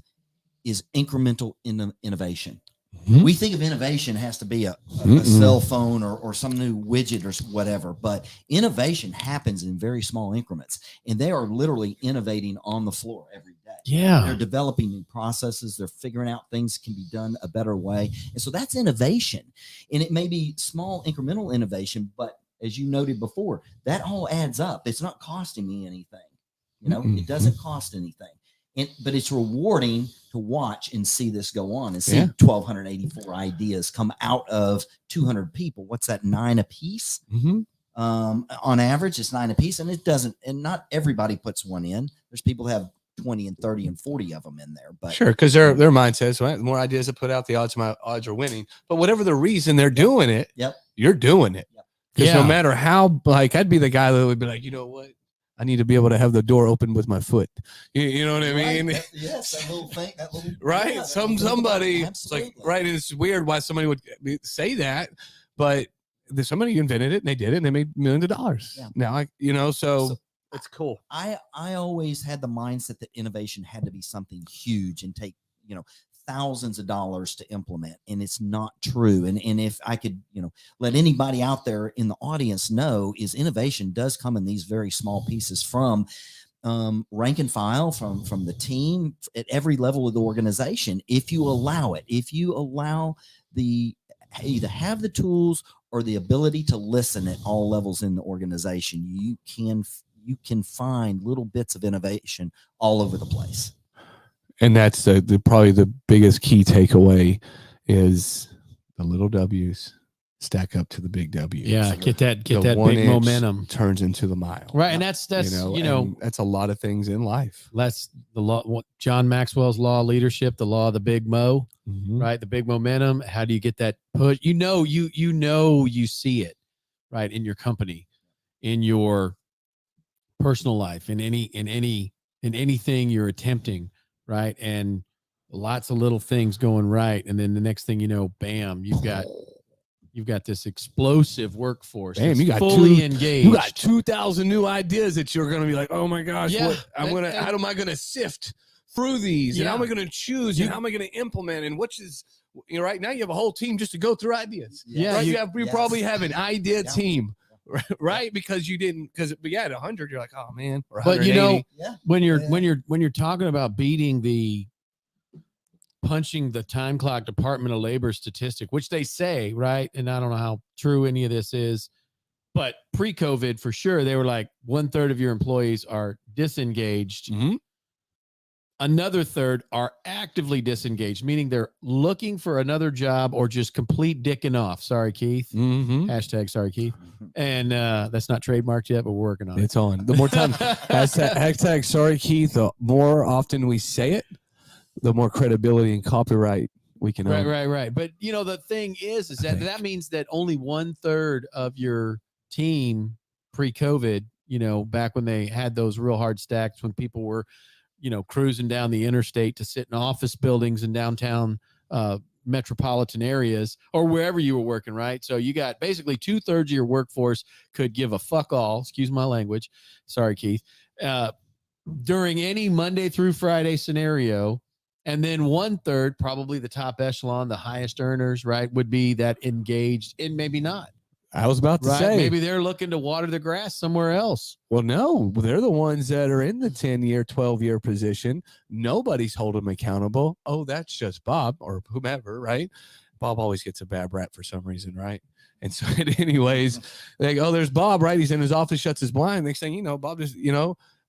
Speaker 3: is incremental innovation.
Speaker 1: Mhm.
Speaker 3: We think of innovation has to be a
Speaker 1: Mm-mm.
Speaker 3: cell phone or some new widget or whatever, but innovation happens in very small increments, and they are literally innovating on the floor every day.
Speaker 2: Yeah.
Speaker 3: They're developing new processes. They're figuring out things can be done a better way. And so that's innovation. And it may be small incremental innovation, but as you noted before, that all adds up. It's not costing me anything.
Speaker 1: Mm-mm.
Speaker 3: It doesn't cost anything. But it's rewarding to watch and see this go on and see
Speaker 1: Yeah.
Speaker 3: 1,284 ideas come out of 200 people. What's that, 9 a piece?
Speaker 1: Mhm.
Speaker 3: On average, it's 9 a piece, and it doesn't. And not everybody puts one in. There's people who have 20 and 30 and 40 of them in there. But
Speaker 1: Sure, because their mindset is, well, the more ideas I put out, the odds my odds are winning. But whatever the reason they're doing it,
Speaker 3: Yep.
Speaker 1: you're doing it.
Speaker 3: Yep.
Speaker 1: Because no
Speaker 2: Yeah.
Speaker 1: matter how, like, I'd be the guy that would be like, you know what? I need to be able to have the door open with my foot. You know what I
Speaker 3: Right.
Speaker 1: mean?
Speaker 3: Yes, that little thing, that little
Speaker 1: Right?
Speaker 3: yeah, that
Speaker 1: Somebody,
Speaker 3: little-
Speaker 1: it's like,
Speaker 3: absolutely.
Speaker 1: right? And it's weird why somebody would say that, but there's somebody invented it and they did it and they made millions of dollars.
Speaker 3: Yeah.
Speaker 1: Now, so it's cool.
Speaker 3: I always had the mindset that innovation had to be something huge and take, thousands of dollars to implement, and it's not true. And if I could, let anybody out there in the audience know, is innovation does come in these very small pieces from rank and file, from the team at every level of the organization. If you allow it, if you allow either have the tools or the ability to listen at all levels in the organization, you can find little bits of innovation all over the place.
Speaker 1: And that's the probably the biggest key takeaway is the little W's stack up to the big W's.
Speaker 2: Yeah. Get that
Speaker 1: The 1
Speaker 2: big
Speaker 1: inch
Speaker 2: momentum.
Speaker 1: turns into the mile.
Speaker 2: Right. And that's,
Speaker 1: and that's a lot of things in life.
Speaker 2: that's the law. John Maxwell's law of leadership, the law of the big mo,
Speaker 1: Mhm.
Speaker 2: right? The big momentum. How do you get that push? You see it, right? In your company, in your personal life, in anything you're attempting, right? And lots of little things going right. And then the next thing you know, bam, you've got this explosive workforce.
Speaker 1: Bam,
Speaker 2: that's
Speaker 1: you got
Speaker 2: fully
Speaker 1: two-
Speaker 2: engaged.
Speaker 1: You got 2,000 new ideas that you're going to be like, oh my gosh,
Speaker 2: Yeah,
Speaker 1: how am I going to sift through these? And how am I going to choose? And how am I going to implement? And which is, right now you have a whole team just to go through ideas.
Speaker 2: Yeah,
Speaker 1: Right?
Speaker 3: Yes.
Speaker 1: You probably have an idea
Speaker 3: Yeah.
Speaker 1: team, right? Because you didn't, at 100, you're like, oh man. Or
Speaker 2: But
Speaker 1: 180.
Speaker 3: Yeah.
Speaker 2: when
Speaker 3: Yeah.
Speaker 2: you're talking about punching the time clock Department of Labor statistic, which they say, right? And I don't know how true any of this is, but pre-COVID for sure, they were like 1/3 of your employees are disengaged.
Speaker 1: Mhm.
Speaker 2: Another third are actively disengaged, meaning they're looking for another job or just complete dicking off. Sorry, Keith.
Speaker 1: Mhm.
Speaker 2: Hashtag sorry, Keith. And that's not trademarked yet, but we're working on it.
Speaker 1: It's on. The more time, hashtag sorry, Keith, the more often we say it, the more credibility and copyright we can own.
Speaker 2: Right. But the thing is
Speaker 1: I
Speaker 2: that
Speaker 1: think.
Speaker 2: means that only 1/3 of your team pre-COVID, back when they had those real hard stacks, when people were, cruising down the interstate to sit in office buildings in downtown metropolitan areas or wherever you were working, right? So you got basically 2/3 of your workforce could give a fuck all, excuse my language. Sorry, Keith. During any Monday through Friday scenario. And then 1/3, probably the top echelon, the highest earners, right, would be that engaged and maybe not.
Speaker 1: I was about to
Speaker 2: Right.
Speaker 1: say,
Speaker 2: Maybe they're looking to water the grass somewhere else.
Speaker 1: well, no, they're the ones that are in the 10-year, 12-year position. Nobody's holding them accountable. Oh, that's just Bob or whomever, right? Bob always gets a bad rap for some reason, right? And so, anyways, they go, oh, there's Bob, right? He's in his office, shuts his blind. Next thing you know, Bob just,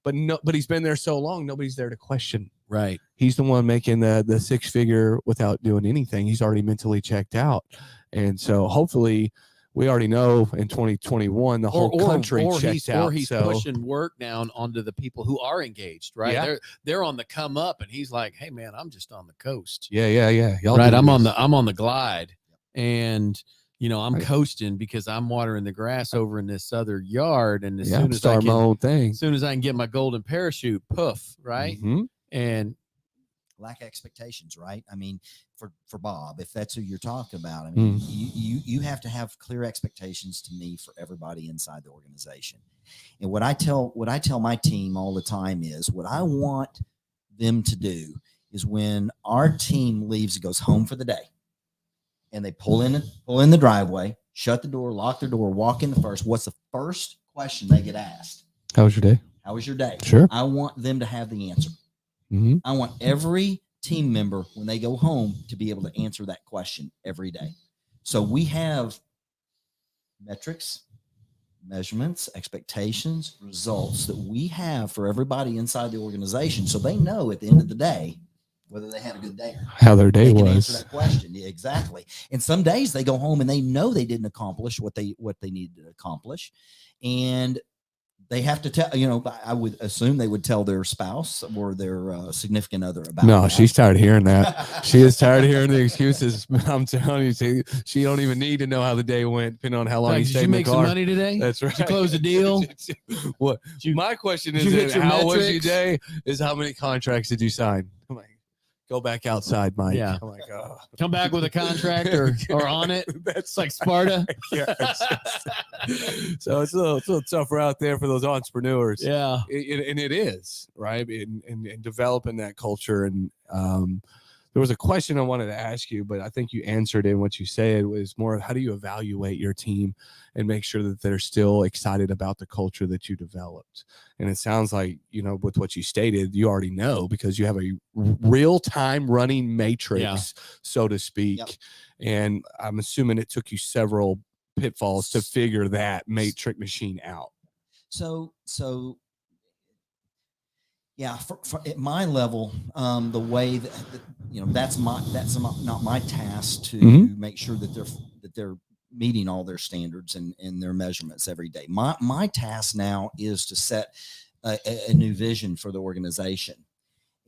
Speaker 1: but he's been there so long, nobody's there to question.
Speaker 2: Right.
Speaker 1: He's the one making the 6-figure without doing anything. He's already mentally checked out. And so hopefully we already know in 2021, the whole country checked out.
Speaker 2: Or he's
Speaker 1: so
Speaker 2: pushing work down onto the people who are engaged, right?
Speaker 1: Yeah.
Speaker 2: They're on the come up and he's like, hey man, I'm just on the coast.
Speaker 1: yeah. Y'all
Speaker 2: Right.
Speaker 1: do
Speaker 2: I'm
Speaker 1: this.
Speaker 2: on the glide. And I'm
Speaker 1: Right.
Speaker 2: coasting because I'm watering the grass over in this other yard. And as
Speaker 1: Yeah,
Speaker 2: soon
Speaker 1: I'm
Speaker 2: as
Speaker 1: starting my own thing.
Speaker 2: as soon as I can get my golden parachute, poof, right?
Speaker 1: Mhm.
Speaker 2: And
Speaker 3: Lack of expectations, right? I mean, for Bob, if that's who you're talking about, I mean, you have to have clear expectations to me for everybody inside the organization. And what I tell my team all the time is what I want them to do is when our team leaves, it goes home for the day, and they pull in the driveway, shut the door, lock their door, walk in the first. What's the first question they get asked?
Speaker 1: How was your day?
Speaker 3: How was your day?
Speaker 1: Sure.
Speaker 3: I want them to have the answer.
Speaker 1: Mm-hmm.
Speaker 3: I want every team member when they go home to be able to answer that question every day. So we have metrics, measurements, expectations, results that we have for everybody inside the organization, so they know at the end of the day whether they had a good day or not.
Speaker 1: How their day
Speaker 3: They can answer
Speaker 1: was.
Speaker 3: that question. Yeah, exactly. And some days they go home and they know they didn't accomplish what they needed to accomplish, and they have to tell, I would assume they would tell their spouse or their significant other about
Speaker 1: No,
Speaker 3: that.
Speaker 1: she's tired of hearing that. She is tired of hearing the excuses. I'm telling you, she don't even need to know how the day went, depending on how long
Speaker 2: Like,
Speaker 1: you
Speaker 2: did
Speaker 1: stayed
Speaker 2: you
Speaker 1: in the
Speaker 2: make
Speaker 1: car.
Speaker 2: some money today?
Speaker 1: That's right.
Speaker 2: Did you close a deal?
Speaker 1: What?
Speaker 2: Did you-
Speaker 1: My question
Speaker 2: did you hit
Speaker 1: is,
Speaker 2: your
Speaker 1: how was your
Speaker 2: metrics?
Speaker 1: day? Is how many contracts did you sign? I'm like, go back outside, Mike.
Speaker 2: Yeah.
Speaker 1: I'm like, oh.
Speaker 2: Come back with a contract or on it.
Speaker 1: That's
Speaker 2: It's like Sparta.
Speaker 1: yeah. So it's a little tougher out there for those entrepreneurs.
Speaker 2: Yeah.
Speaker 1: And it is, right? In developing that culture. And there was a question I wanted to ask you, but I think you answered in what you said was more of how do you evaluate your team and make sure that they're still excited about the culture that you developed. And it sounds like, with what you stated, you already know because you have a real-time running matrix, so to speak.
Speaker 3: Yep.
Speaker 1: And I'm assuming it took you several pitfalls to figure that matrix machine out.
Speaker 3: So yeah, for at my level, the way that that's not my task to
Speaker 1: Mhm.
Speaker 3: make sure that they're meeting all their standards and their measurements every day. My task now is to set a new vision for the organization.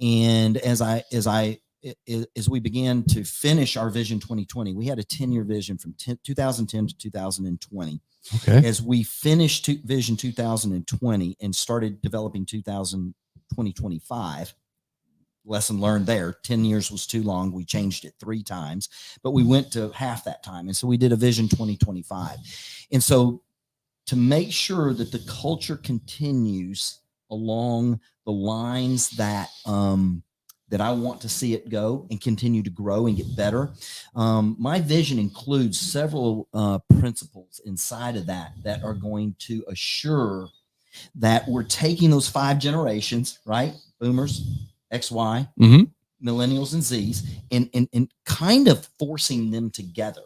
Speaker 3: And as we began to finish our Vision 2020, we had a 10-year vision from 2010 to 2020.
Speaker 1: Okay.
Speaker 3: As we finished Vision 2020 and started developing 2025, lesson learned there. 10 years was too long. We changed it 3 times, but we went to half that time. And so we did a Vision 2025. And so to make sure that the culture continues along the lines that that I want to see it go and continue to grow and get better. My vision includes several principles inside of that are going to assure that we're taking those 5 generations, right? Boomers, XY,
Speaker 1: Mm-hmm.
Speaker 3: millennials, and Zs, and kind of forcing them together.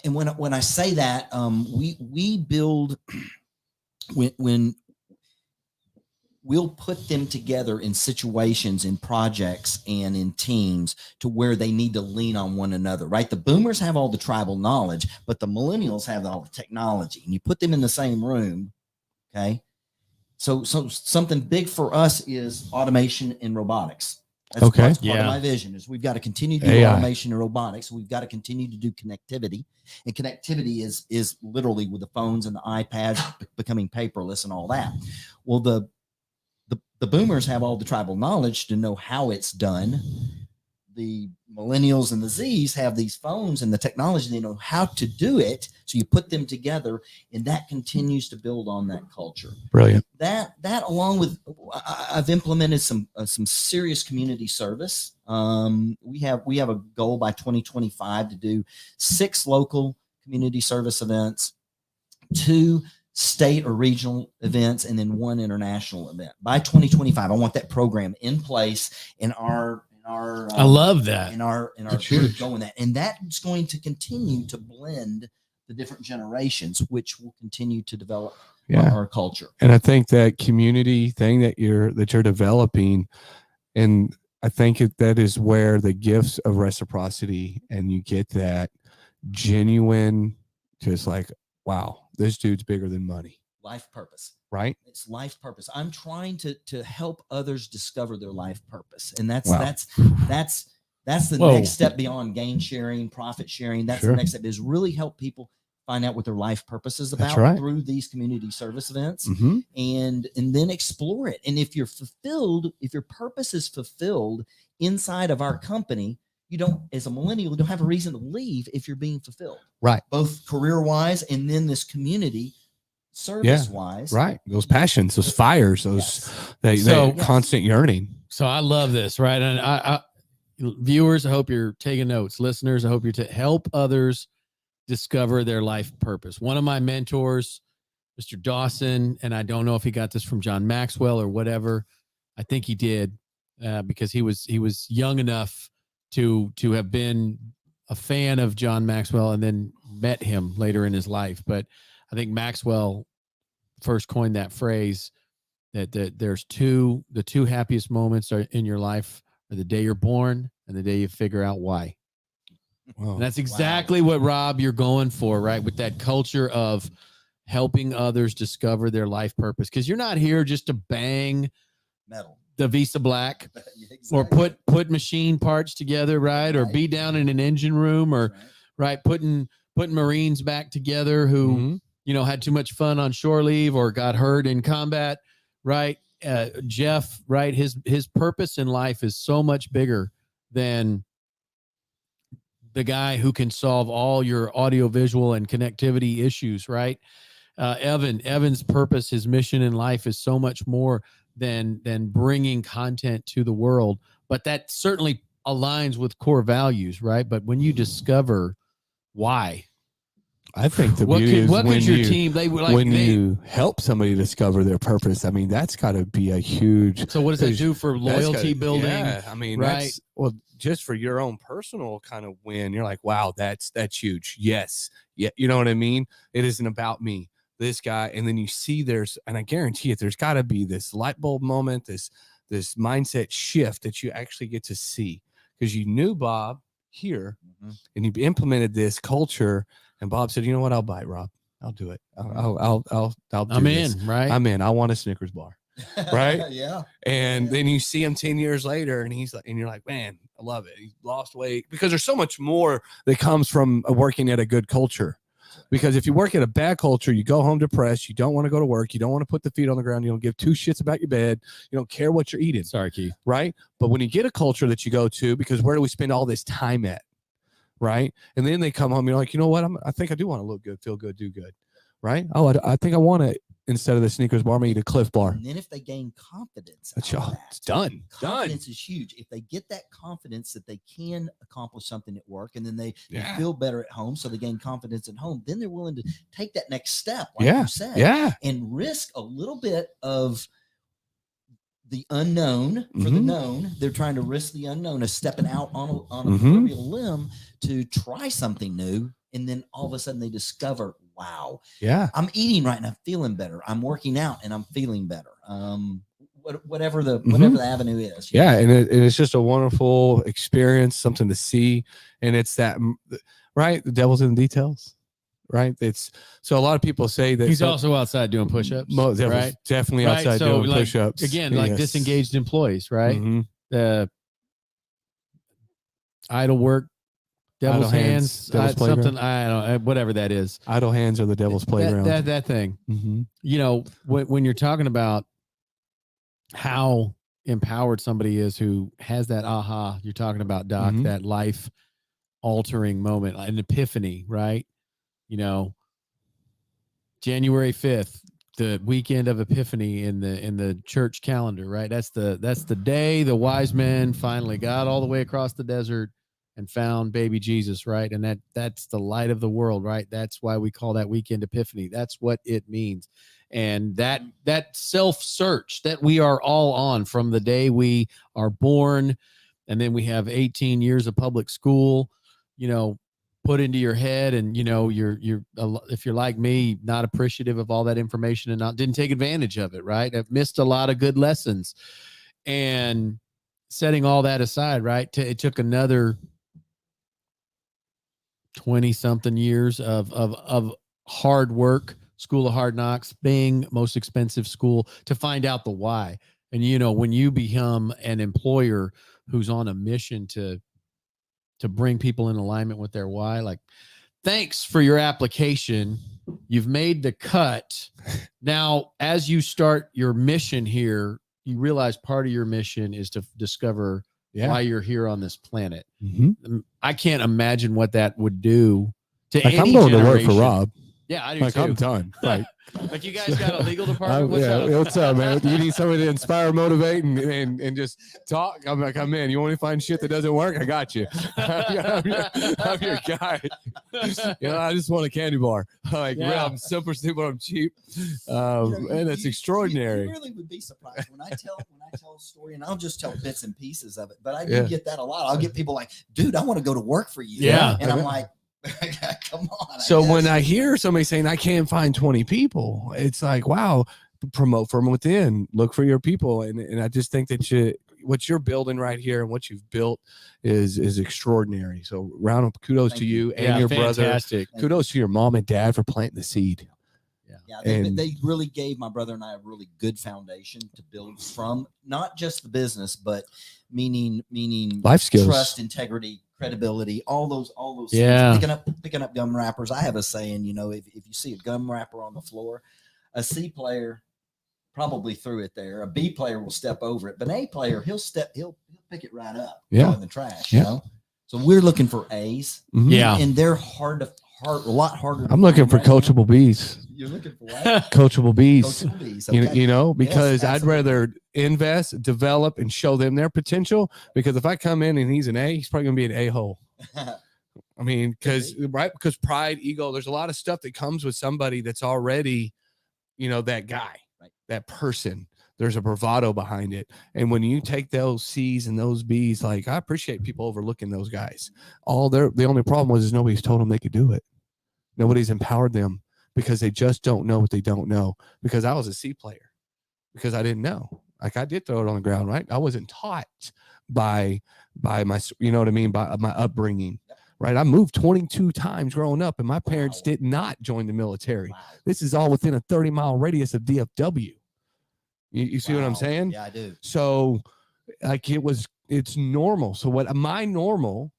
Speaker 3: And when I say that, we build when we'll put them together in situations, in projects, and in teams to where they need to lean on one another, right? The boomers have all the tribal knowledge, but the millennials have all the technology. And you put them in the same room, okay? So something big for us is automation and robotics. That's
Speaker 1: Okay.
Speaker 3: part
Speaker 2: Yeah.
Speaker 3: of my vision is we've got to continue to do
Speaker 1: AI.
Speaker 3: automation and robotics. We've got to continue to do connectivity. And connectivity is literally with the phones and the iPads becoming paperless and all that. Well, the boomers have all the tribal knowledge to know how it's done. The millennials and the Zs have these phones and the technology. They know how to do it. So you put them together, and that continues to build on that culture.
Speaker 1: Brilliant.
Speaker 3: That along with I've implemented some serious community service. We have a goal by 2025 to do 6 local community service events, 2 state or regional events, and then 1 international event. By 2025, I want that program in place in our
Speaker 2: I love that.
Speaker 3: in our
Speaker 1: That's
Speaker 3: group
Speaker 1: huge.
Speaker 3: going that, and that's going to continue to blend the different generations, which will continue to develop
Speaker 1: Yeah.
Speaker 3: our culture.
Speaker 1: And I think that community thing that you're developing, and I think that is where the gifts of reciprocity, and you get that genuine, just like, wow, this dude's bigger than money,
Speaker 3: Life purpose.
Speaker 1: right?
Speaker 3: It's life purpose. I'm trying to help others discover their life purpose, and that's
Speaker 1: Wow.
Speaker 3: that's the
Speaker 2: Whoa.
Speaker 3: next step beyond gain sharing, profit sharing. That's
Speaker 1: Sure.
Speaker 3: the next step, is really help people find out what their life purpose is
Speaker 1: That's
Speaker 3: about
Speaker 1: right.
Speaker 3: through these community service events,
Speaker 1: Mm-hmm.
Speaker 3: and then explore it. And if you're fulfilled, if your purpose is fulfilled inside of our company, you don't, as a millennial, you don't have a reason to leave if you're being fulfilled,
Speaker 1: Right.
Speaker 3: both career wise and then this community service wise.
Speaker 1: Right. Those passions, those fires, those that constant yearning.
Speaker 2: So I love this, right? And I viewers, I hope you're taking notes. Listeners, I hope you're help others discover their life purpose. One of my mentors, Mr. Dawson, and I don't know if he got this from John Maxwell or whatever. I think he did, because he was young enough to have been a fan of John Maxwell and then met him later in his life. But I think Maxwell first coined that phrase that there's the two happiest moments are in your life are the day you're born and the day you figure out why.
Speaker 1: Wow.
Speaker 2: And that's exactly what, Rob, you're going for, right? With that culture of helping others discover their life purpose. Because you're not here just to bang
Speaker 3: Metal.
Speaker 2: the Visa Black
Speaker 3: Exactly.
Speaker 2: or put machine parts together, right? Or be down in an engine room or right putting Marines back together who had too much fun on shore leave or got hurt in combat, right? Jeff, right? His purpose in life is so much bigger than the guy who can solve all your audio, visual, and connectivity issues, right? Evan's purpose, his mission in life is so much more than bringing content to the world. But that certainly aligns with core values, right? But when you discover why,
Speaker 1: I think the beauty is when
Speaker 2: your
Speaker 1: you,
Speaker 2: team
Speaker 1: you help somebody discover their purpose. I mean, that's got to be a huge.
Speaker 2: So what does that do for loyalty building?
Speaker 1: Yeah, I mean,
Speaker 2: right?
Speaker 1: Well, just for your own personal kind of win, you're like, wow, that's huge. Yes, yeah, you know what I mean. It isn't about me, this guy, and then you see and I guarantee it, there's got to be this light bulb moment, this mindset shift that you actually get to see because you knew Bob here, and you implemented this culture. And Bob said, "You know what? I'll buy it, Rob. I'll do it. I'll do
Speaker 2: I'm
Speaker 1: this.
Speaker 2: in, right?
Speaker 1: I'm in. I want a Snickers bar, right?
Speaker 3: Yeah.
Speaker 1: And then you see him 10 years later, and he's like, and you're like, man, I love it. He's lost weight because there's so much more that comes from working at a good culture. Because if you work at a bad culture, you go home depressed. You don't want to go to work. You don't want to put the feet on the ground. You don't give two shits about your bed. You don't care what you're eating.
Speaker 2: Sorry, Keith.
Speaker 1: Right? But when you get a culture that you go to, because where do we spend all this time at? Right. And then they come home, you're like, you know what? I think I do want to look good, feel good, do good. Right. Oh, I think I want to, instead of the Snickers bar, I'm gonna eat a Cliff bar.
Speaker 3: And then if they gain confidence,
Speaker 1: It's done.
Speaker 3: Confidence is huge. If they get that confidence that they can accomplish something at work, and then they feel better at home, so they gain confidence at home, then they're willing to take that next step, like you said, and risk a little bit of the unknown for the known. They're trying to risk the unknown of stepping out on a proverbial limb to try something new. And then all of a sudden they discover, wow, I'm eating right and I'm feeling better. I'm working out and I'm feeling better. Whatever the avenue is.
Speaker 1: Yeah. And it's just a wonderful experience, something to see. And it's that, right? The devil's in the details. Right. It's so a lot of people say that
Speaker 2: he's also outside doing push-ups, right?
Speaker 1: Definitely outside doing push-ups.
Speaker 2: Again, like disengaged employees, right? The idle work, devil's hands,
Speaker 1: devil's
Speaker 2: something. I don't know, whatever that is.
Speaker 1: Idle hands are the devil's playground.
Speaker 2: That thing. You know, when you're talking about how empowered somebody is who has that aha, you're talking about, Doc, that life-altering moment, an epiphany, right? You know, January 5th, the weekend of Epiphany in the church calendar, right? That's the day the wise men finally got all the way across the desert and found baby Jesus, right? And that's the light of the world, right? That's why we call that weekend Epiphany. That's what it means. And that self-search that we are all on from the day we are born, and then we have 18 years of public school, you know, put into your head, and you know you're if you're like me, not appreciative of all that information and didn't take advantage of it, right? I've missed a lot of good lessons, and setting all that aside, right? It took another 20-something years of hard work, School of Hard Knocks, Bing, most expensive school, to find out the why. And you know, when you become an employer who's on a mission to bring people in alignment with their why, like, thanks for your application. You've made the cut. Now, as you start your mission here, you realize part of your mission is to discover why you're here on this planet. I can't imagine what that would do to any
Speaker 1: I'm going to work for
Speaker 2: generation.
Speaker 1: Rob.
Speaker 2: Yeah, I do
Speaker 1: Like
Speaker 2: too.
Speaker 1: I'm done. Like,
Speaker 2: Like you guys got a legal department? What's
Speaker 1: yeah,
Speaker 2: up?
Speaker 1: what's up, man? You need somebody to inspire, motivate, and just talk. I'm like, I'm in. You want to find shit that doesn't work? I got you. I'm your guy. I just want a candy bar. Like,
Speaker 2: Yeah.
Speaker 1: real, I'm super stupid. I'm cheap. And it's
Speaker 3: You
Speaker 1: extraordinary.
Speaker 3: really would be surprised when I tell a story, and I'll just tell bits and pieces of it. But I do
Speaker 1: Yeah.
Speaker 3: get that a lot. I'll get people like, "Dude, I want to go to work for you."
Speaker 2: Yeah.
Speaker 3: and I'm like, "Come on."
Speaker 1: So when
Speaker 3: guess.
Speaker 1: I hear somebody saying I can't find 20 people, it's like, wow, promote from within, look for your people. And I just think that what you're building right here and what you've built is extraordinary. So round of kudos
Speaker 3: Thank
Speaker 1: to
Speaker 3: you.
Speaker 1: you and your brother.
Speaker 2: Fantastic.
Speaker 1: Kudos to your mom and dad for planting the seed.
Speaker 3: Yeah,
Speaker 1: And-
Speaker 3: they really gave my brother and I a really good foundation to build from, not just the business, but meaning
Speaker 1: Life skills.
Speaker 3: trust, integrity, credibility, all those
Speaker 2: Yeah.
Speaker 3: things. Picking up gum wrappers. I have a saying, if you see a gum wrapper on the floor, a C player probably threw it there. A B player will step over it, but an A player, he'll pick it right up,
Speaker 1: Yeah.
Speaker 3: in the trash,
Speaker 1: Yeah.
Speaker 3: So we're looking for A's,
Speaker 1: Mhm.
Speaker 2: Yeah.
Speaker 3: and they're a lot harder. to
Speaker 1: I'm looking
Speaker 3: find
Speaker 1: for
Speaker 3: right now.
Speaker 1: coachable bees.
Speaker 3: You're looking for what?
Speaker 1: Coachable bees.
Speaker 3: Coachable bees.
Speaker 1: You,
Speaker 3: Okay.
Speaker 1: you know, because I'd
Speaker 3: absolutely.
Speaker 1: rather invest, develop, and show them their potential. Because if I come in and he's an A, he's probably gonna be an A-hole. I mean, because pride, ego, there's a lot of stuff that comes with somebody that's already, that guy,
Speaker 3: Right.
Speaker 1: that person. There's a bravado behind it. And when you take those C's and those B's, like, I appreciate people overlooking those guys. The only problem was is nobody's told them they could do it. Nobody's empowered them because they just don't know what they don't know. Because I was a C player because I didn't know. Like, I did throw it on the ground, right? I wasn't taught by my, by my upbringing. Right. I moved 22 times growing up, and my parents
Speaker 3: Wow.
Speaker 1: did not join the military.
Speaker 3: Wow.
Speaker 1: This is all within a 30-mile radius of DFW. You see what I'm
Speaker 3: Wow.
Speaker 1: saying?
Speaker 3: Yeah, I do.
Speaker 1: So, like, it's normal. So what my normal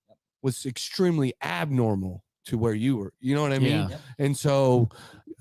Speaker 1: was extremely abnormal to where you were. You know what I mean?
Speaker 2: Yeah.
Speaker 3: Yep.
Speaker 1: And so,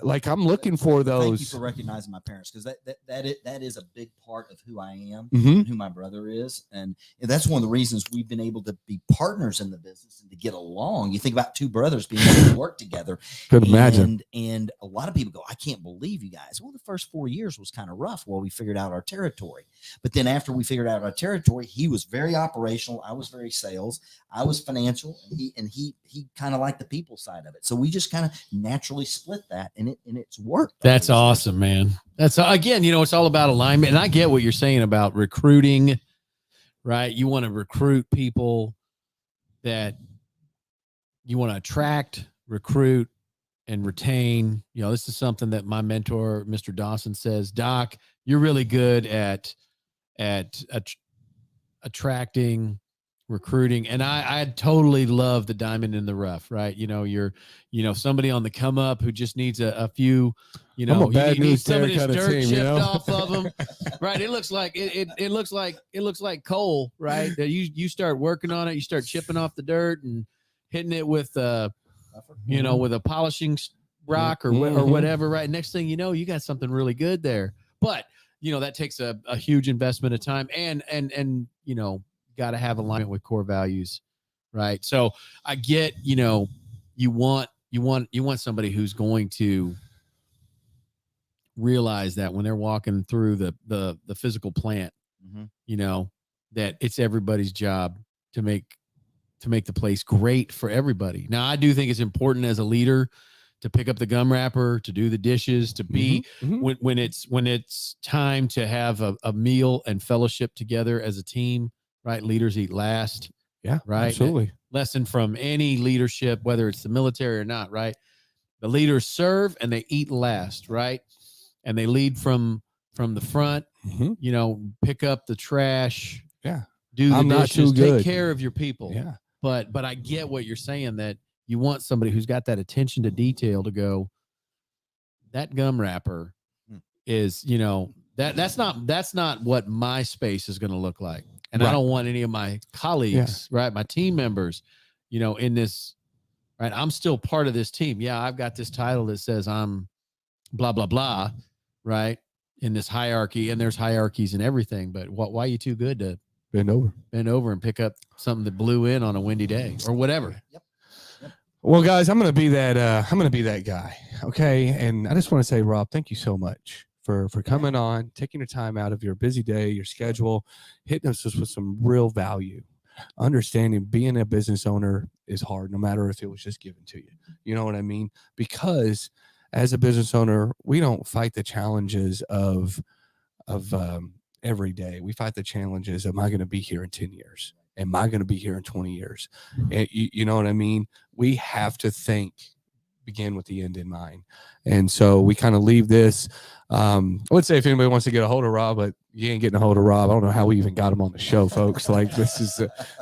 Speaker 1: like, I'm looking for
Speaker 3: Thank you
Speaker 1: those.
Speaker 3: for recognizing my parents, because that is a big part of who I am
Speaker 1: Mhm.
Speaker 3: and who my brother is, and that's one of the reasons we've been able to be partners in the business and to get along. You think about two brothers being able to work together.
Speaker 1: Could imagine.
Speaker 3: And a lot of people go, "I can't believe you guys." Well, the first 4 years was kind of rough while we figured out our territory. But then after we figured out our territory, he was very operational. I was very sales. I was financial, and he kind of liked the people side of it. So we just kind of naturally split that, and it's worked.
Speaker 2: That's
Speaker 3: obviously.
Speaker 2: awesome, man. That's again, it's all about alignment. And I get what you're saying about recruiting, right? You want to recruit people that you want to attract, recruit, and retain. This is something that my mentor, Mr. Dawson, says, "Doc, you're really good at attracting, recruiting." And I totally love the diamond in the rough, right? You're somebody on the come up who just needs a few,
Speaker 1: I'm a bad
Speaker 2: you need
Speaker 1: news
Speaker 2: some of
Speaker 1: Terry
Speaker 2: this
Speaker 1: kind of
Speaker 2: dirt
Speaker 1: team,
Speaker 2: chipped off of them, right? It looks like it looks like coal, right? That you start working on it, you start chipping off the dirt and hitting it with with a polishing rock or
Speaker 1: Mhm.
Speaker 2: whatever, right? Next thing you know, you got something really good there. But that takes a huge investment of time and got to have alignment with core values, right? So I get, you want somebody who's going to realize that when they're walking through the physical plant,
Speaker 3: Mhm.
Speaker 2: That it's everybody's job to make the place great for everybody. Now, I do think it's important as a leader to pick up the gum wrapper, to do the dishes, to be
Speaker 1: Mhm.
Speaker 2: when it's time to have a meal and fellowship together as a team, right? Leaders eat last.
Speaker 1: Yeah,
Speaker 2: Right.
Speaker 1: absolutely.
Speaker 2: Lesson from any leadership, whether it's the military or not, right? The leaders serve and they eat last, right? And they lead from the front,
Speaker 1: Mhm.
Speaker 2: pick up the trash.
Speaker 1: Yeah.
Speaker 2: Do the
Speaker 1: I'm not
Speaker 2: dishes,
Speaker 1: too good.
Speaker 2: take care of your people.
Speaker 1: Yeah.
Speaker 2: But I get what you're saying, that you want somebody who's got that attention to detail to go, that gum wrapper is, that's not what my space is going to look like. And I
Speaker 1: Right.
Speaker 2: don't want any of my colleagues, right, my team members, in this, right? I'm still part of this team. Yeah, I've got this title that says I'm blah, blah, blah, right? In this hierarchy, and there's hierarchies and everything. But why are you too good to
Speaker 1: Bend over.
Speaker 2: bend over and pick up something that blew in on a windy day or whatever?
Speaker 3: Yep.
Speaker 1: Well, guys, I'm gonna be that. I'm gonna be that guy. Okay, and I just want to say, Rob, thank you so much for coming on, taking your time out of your busy day, your schedule, hitting us with some real value. Understanding being a business owner is hard, no matter if it was just given to you. You know what I mean? Because as a business owner, we don't fight the challenges of every day. We fight the challenges. Am I going to be here in 10 years? Am I going to be here in 20 years? And you know what I mean? We have to begin with the end in mind. And so we kind of leave this. I would say if anybody wants to get a hold of Rob, but you ain't getting a hold of Rob. I don't know how we even got him on the show, folks. Like this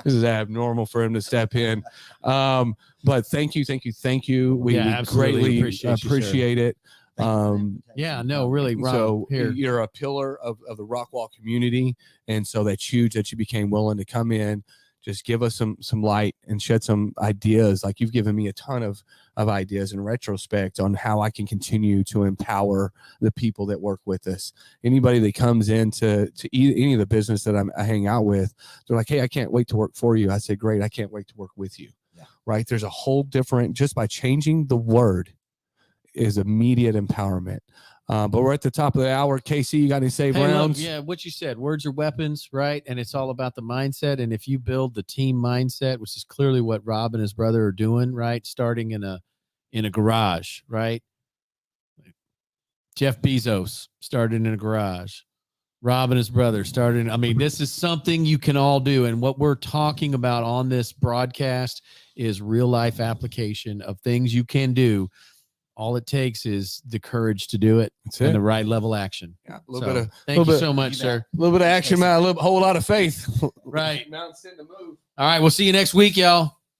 Speaker 1: is abnormal for him to step in. But thank you. We greatly appreciate it.
Speaker 2: Yeah, no, really, Rob,
Speaker 1: so
Speaker 2: here.
Speaker 1: You're a pillar of the Rockwall community, and so that's huge that you became willing to come in, just give us some light and shed some ideas. Like you've given me a ton of ideas in retrospect on how I can continue to empower the people that work with us. Anybody that comes into any of the business that I hang out with, they're like, "Hey, I can't wait to work for you." I say, "Great, I can't wait to work with you."
Speaker 3: Yeah.
Speaker 1: Right? There's a whole different, just by changing the word is immediate empowerment. But we're at the top of the hour. Casey, you got any save rounds?
Speaker 2: Look, yeah, what you said, words are weapons, right? And it's all about the mindset. And if you build the team mindset, which is clearly what Rob and his brother are doing, right? Starting in a garage, right? Jeff Bezos started in a garage. Rob and his brother started. I mean, this is something you can all do. And what we're talking about on this broadcast is real life application of things you can do. All it takes is the courage to do it and the right level action.
Speaker 1: Yeah, a little bit of
Speaker 2: thank you so much, sir.
Speaker 1: A little bit of action, man. A whole lot of faith.
Speaker 2: Right.
Speaker 1: Mountain to move.
Speaker 2: All right. We'll see you next week, y'all.